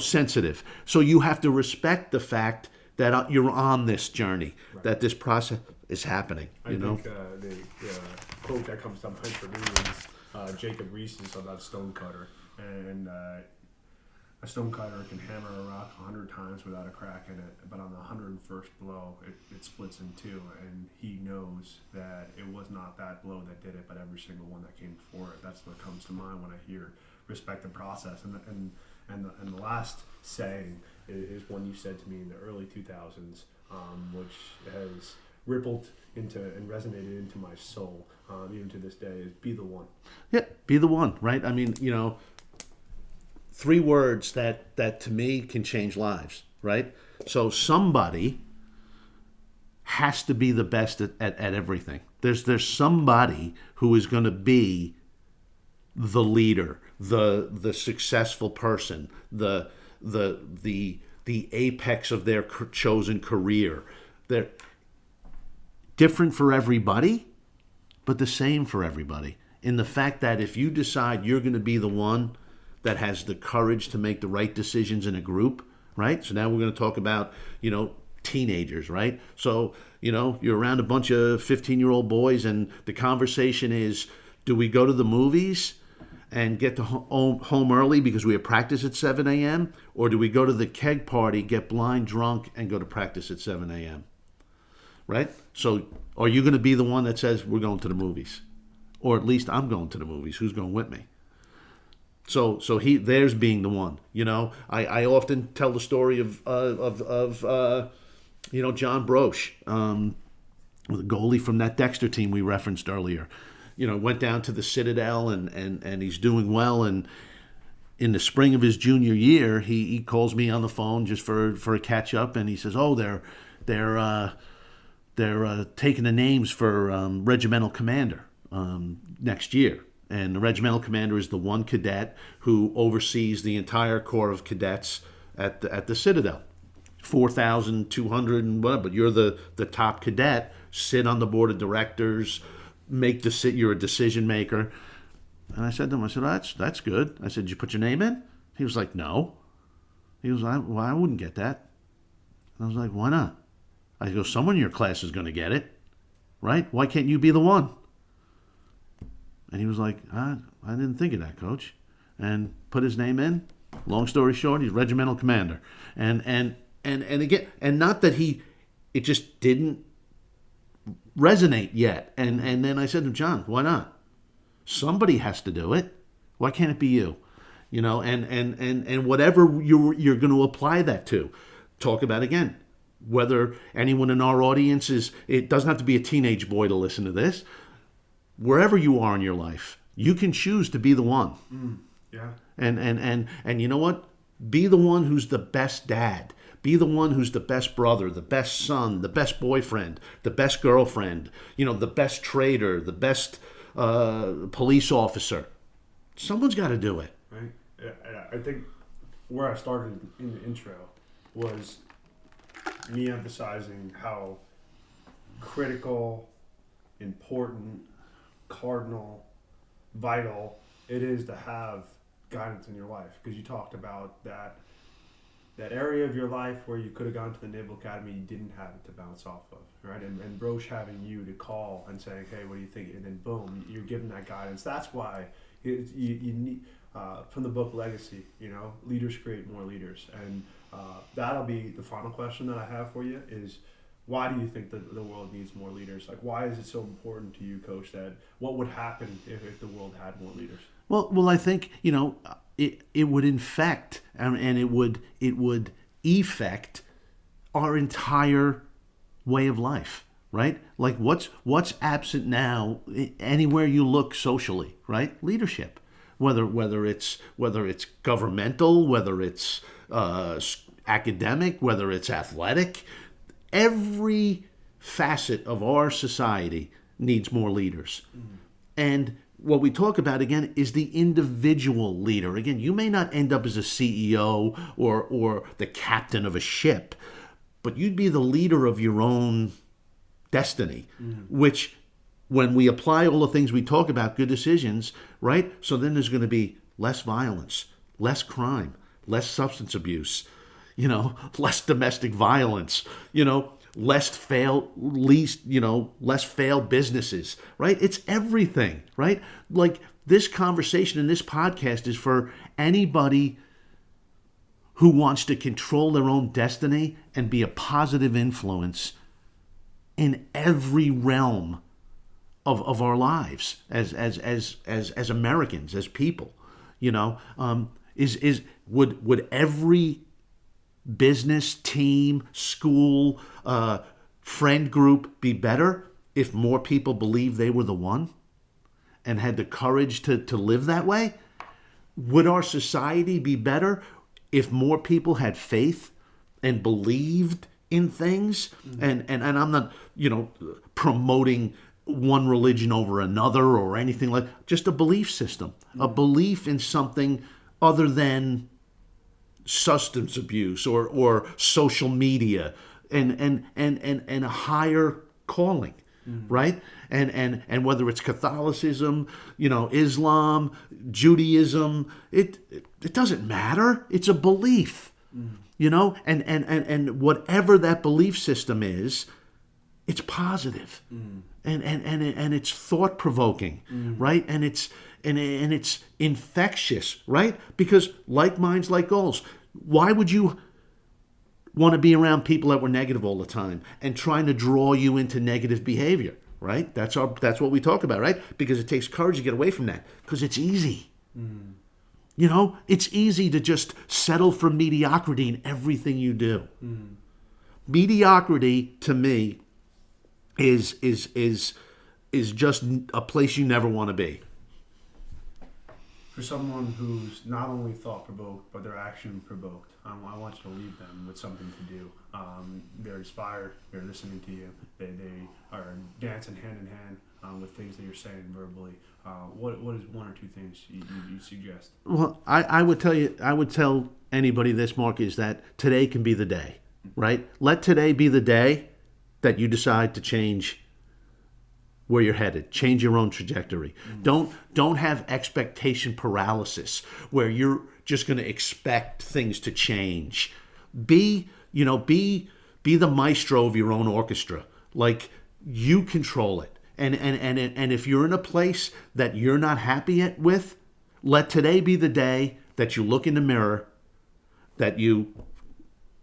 sensitive. So you have to respect the fact that you're on this journey, right, that this process is happening. I think the quote that comes to mind for me is Jacob Riis's about stonecutter, and a stonecutter can hammer a rock 100 times without a crack in it, but on the 101st blow, it splits in two, and he knows that it was not that blow that did it, but every single one that came before it. That's what comes to mind when I hear respect the process, and And the last saying is one you said to me in the early 2000s, which has rippled into and resonated into my soul, even to this day, is be the one. Yeah, be the one, right? I mean, 3 words that to me can change lives, right? So somebody has to be the best at everything. There's somebody who is going to be the leader, the successful person, the apex of their chosen career. They're different for everybody, but the same for everybody. In the fact that if you decide you're going to be the one that has the courage to make the right decisions in a group, right? So now we're going to talk about, teenagers, right? So, you're around a bunch of 15-year-old boys and the conversation is, do we go to the movies and get to home early because we have practice at 7 a.m.? Or do we go to the keg party, get blind drunk, and go to practice at 7 a.m.? Right? So are you going to be the one that says, we're going to the movies? Or at least I'm going to the movies. Who's going with me? So there's being the one. I often tell the story of John Broche, the goalie from that Dexter team we referenced earlier. Went down to the Citadel and he's doing well. And in the spring of his junior year, he calls me on the phone just for a catch up, and he says, "Oh, they're taking the names for regimental commander next year." And the regimental commander is the one cadet who oversees the entire corps of cadets at the Citadel. 4,200 and whatever, but you're the top cadet, sit on the board of directors, you're a decision maker. And I said to him, that's good. I said, did you put your name in? He was like, no. He was like, well, I wouldn't get that. And I was like, why not? I go, someone in your class is going to get it, right? Why can't you be the one? And he was like, I didn't think of that, Coach. And put his name in. Long story short, he's regimental commander. And again, and not that it just didn't resonate yet. And then I said to him, John, why not? Somebody has to do it. Why can't it be you? And whatever you're going to apply that to. Talk about again. Whether anyone in our audience it doesn't have to be a teenage boy to listen to this. Wherever you are in your life, you can choose to be the one. Yeah. And you know what? Be the one who's the best dad. Be the one who's the best brother, the best son, the best boyfriend, the best girlfriend, the best trader, the best police officer. Someone's got to do it. Right. I think where I started in the intro was me emphasizing how critical, important, cardinal, vital it is to have guidance in your life, because you talked about that area of your life where you could have gone to the Naval Academy, you didn't have it to bounce off of, right? And Broche having you to call and saying, hey, what do you think? And then boom, you're given that guidance. That's why you need, from the book Legacy, leaders create more leaders. And that'll be the final question that I have for you is, why do you think that the world needs more leaders? Like, why is it so important to you, Coach, that what would happen if the world had more leaders? Well, I think, it would infect and it would effect our entire way of life, right? Like what's absent now anywhere you look socially, right? Leadership, whether it's governmental, whether it's academic, whether it's athletic, every facet of our society needs more leaders. Mm-hmm. And what we talk about, again, is the individual leader. Again, you may not end up as a CEO or the captain of a ship, but you'd be the leader of your own destiny, which when we apply all the things we talk about, good decisions, right? So then there's going to be less violence, less crime, less substance abuse, less domestic violence, less failed businesses, right? It's everything, right? Like this conversation in this podcast is for anybody who wants to control their own destiny and be a positive influence in every realm of our lives as Americans, as people, is Would every business, team, school, friend group be better if more people believed they were the one and had the courage to live that way? Would our society be better if more people had faith and believed in things? And I'm not, promoting one religion over another or anything like, just a belief system, a belief in something other than substance abuse or social media and a higher calling, right? And whether it's Catholicism, Islam, Judaism, it doesn't matter. It's a belief, and whatever that belief system is, it's positive. And it's thought provoking, right? And it's infectious, right? Because like minds, like goals. Why would you want to be around people that were negative all the time and trying to draw you into negative behavior, right? That's what we talk about, right? Because it takes courage to get away from that. Because it's easy. It's easy to just settle for mediocrity in everything you do. Mediocrity to me is just a place you never want to be. For someone who's not only thought-provoked, but they're action-provoked, I want you to leave them with something to do. They're inspired, they're listening to you, they are dancing hand in hand with things that you're saying verbally. What is one or two things you suggest? Well, I would tell anybody this, Mark, is that today can be the day, right? Let today be the day that you decide to change where you're headed, change your own trajectory. Don't have expectation paralysis where you're just going to expect things to change. Be the maestro of your own orchestra. Like, you control it. And if you're in a place that you're not happy with, let today be the day that you look in the mirror, that you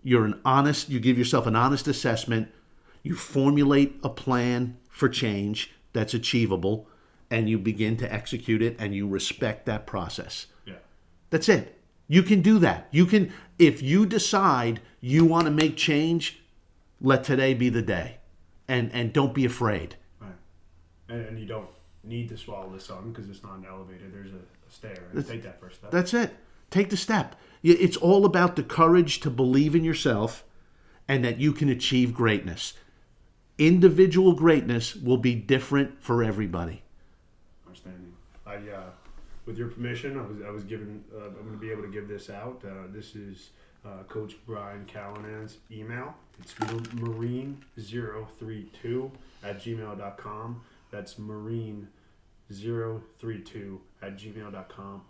give yourself an honest assessment, you formulate a plan for change that's achievable, and you begin to execute it, and you respect that process. Yeah. That's it. You can do that. If you decide you want to make change, let today be the day. And don't be afraid. Right. And you don't need to swallow the sun because it's not an elevator. There's a stair. And take that first step. That's it. Take the step. It's all about the courage to believe in yourself and that you can achieve greatness. Individual greatness will be different for everybody. Outstanding. With your permission, I was given. I'm going to be able to give this out. This is Coach Brian Callanan's email. It's marine032@gmail.com. That's marine032@gmail.com.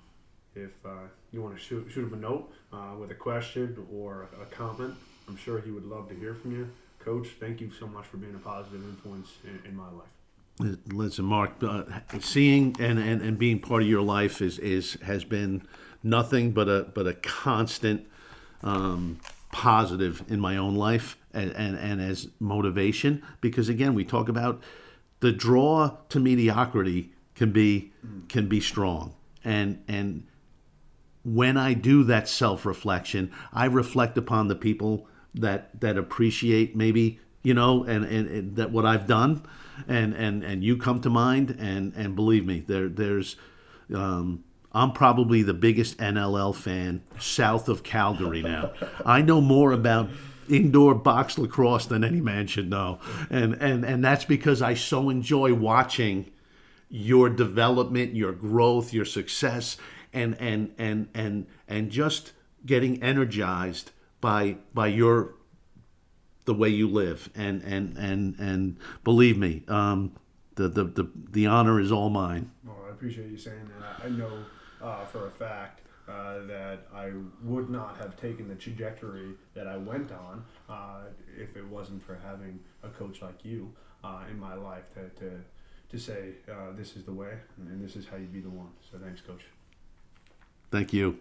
If you want to shoot him a note with a question or a comment, I'm sure he would love to hear from you. Coach, thank you so much for being a positive influence in my life. Listen, Mark, seeing and being part of your life has been nothing but a constant positive in my own life and as motivation. Because again, we talk about the draw to mediocrity can be strong, and when I do that self-reflection, I reflect upon the people that appreciate maybe, and that what I've done, and you come to mind, and believe me, there's I'm probably the biggest NLL fan south of Calgary now. I know more about indoor box lacrosse than any man should know, and that's because I so enjoy watching your development, your growth, your success, and just getting energized by the way you live, and believe me, the honor is all mine. Well, I appreciate you saying that. I know for a fact that I would not have taken the trajectory that I went on if it wasn't for having a coach like you in my life to say this is the way and this is how you be the one. So thanks, Coach. Thank you.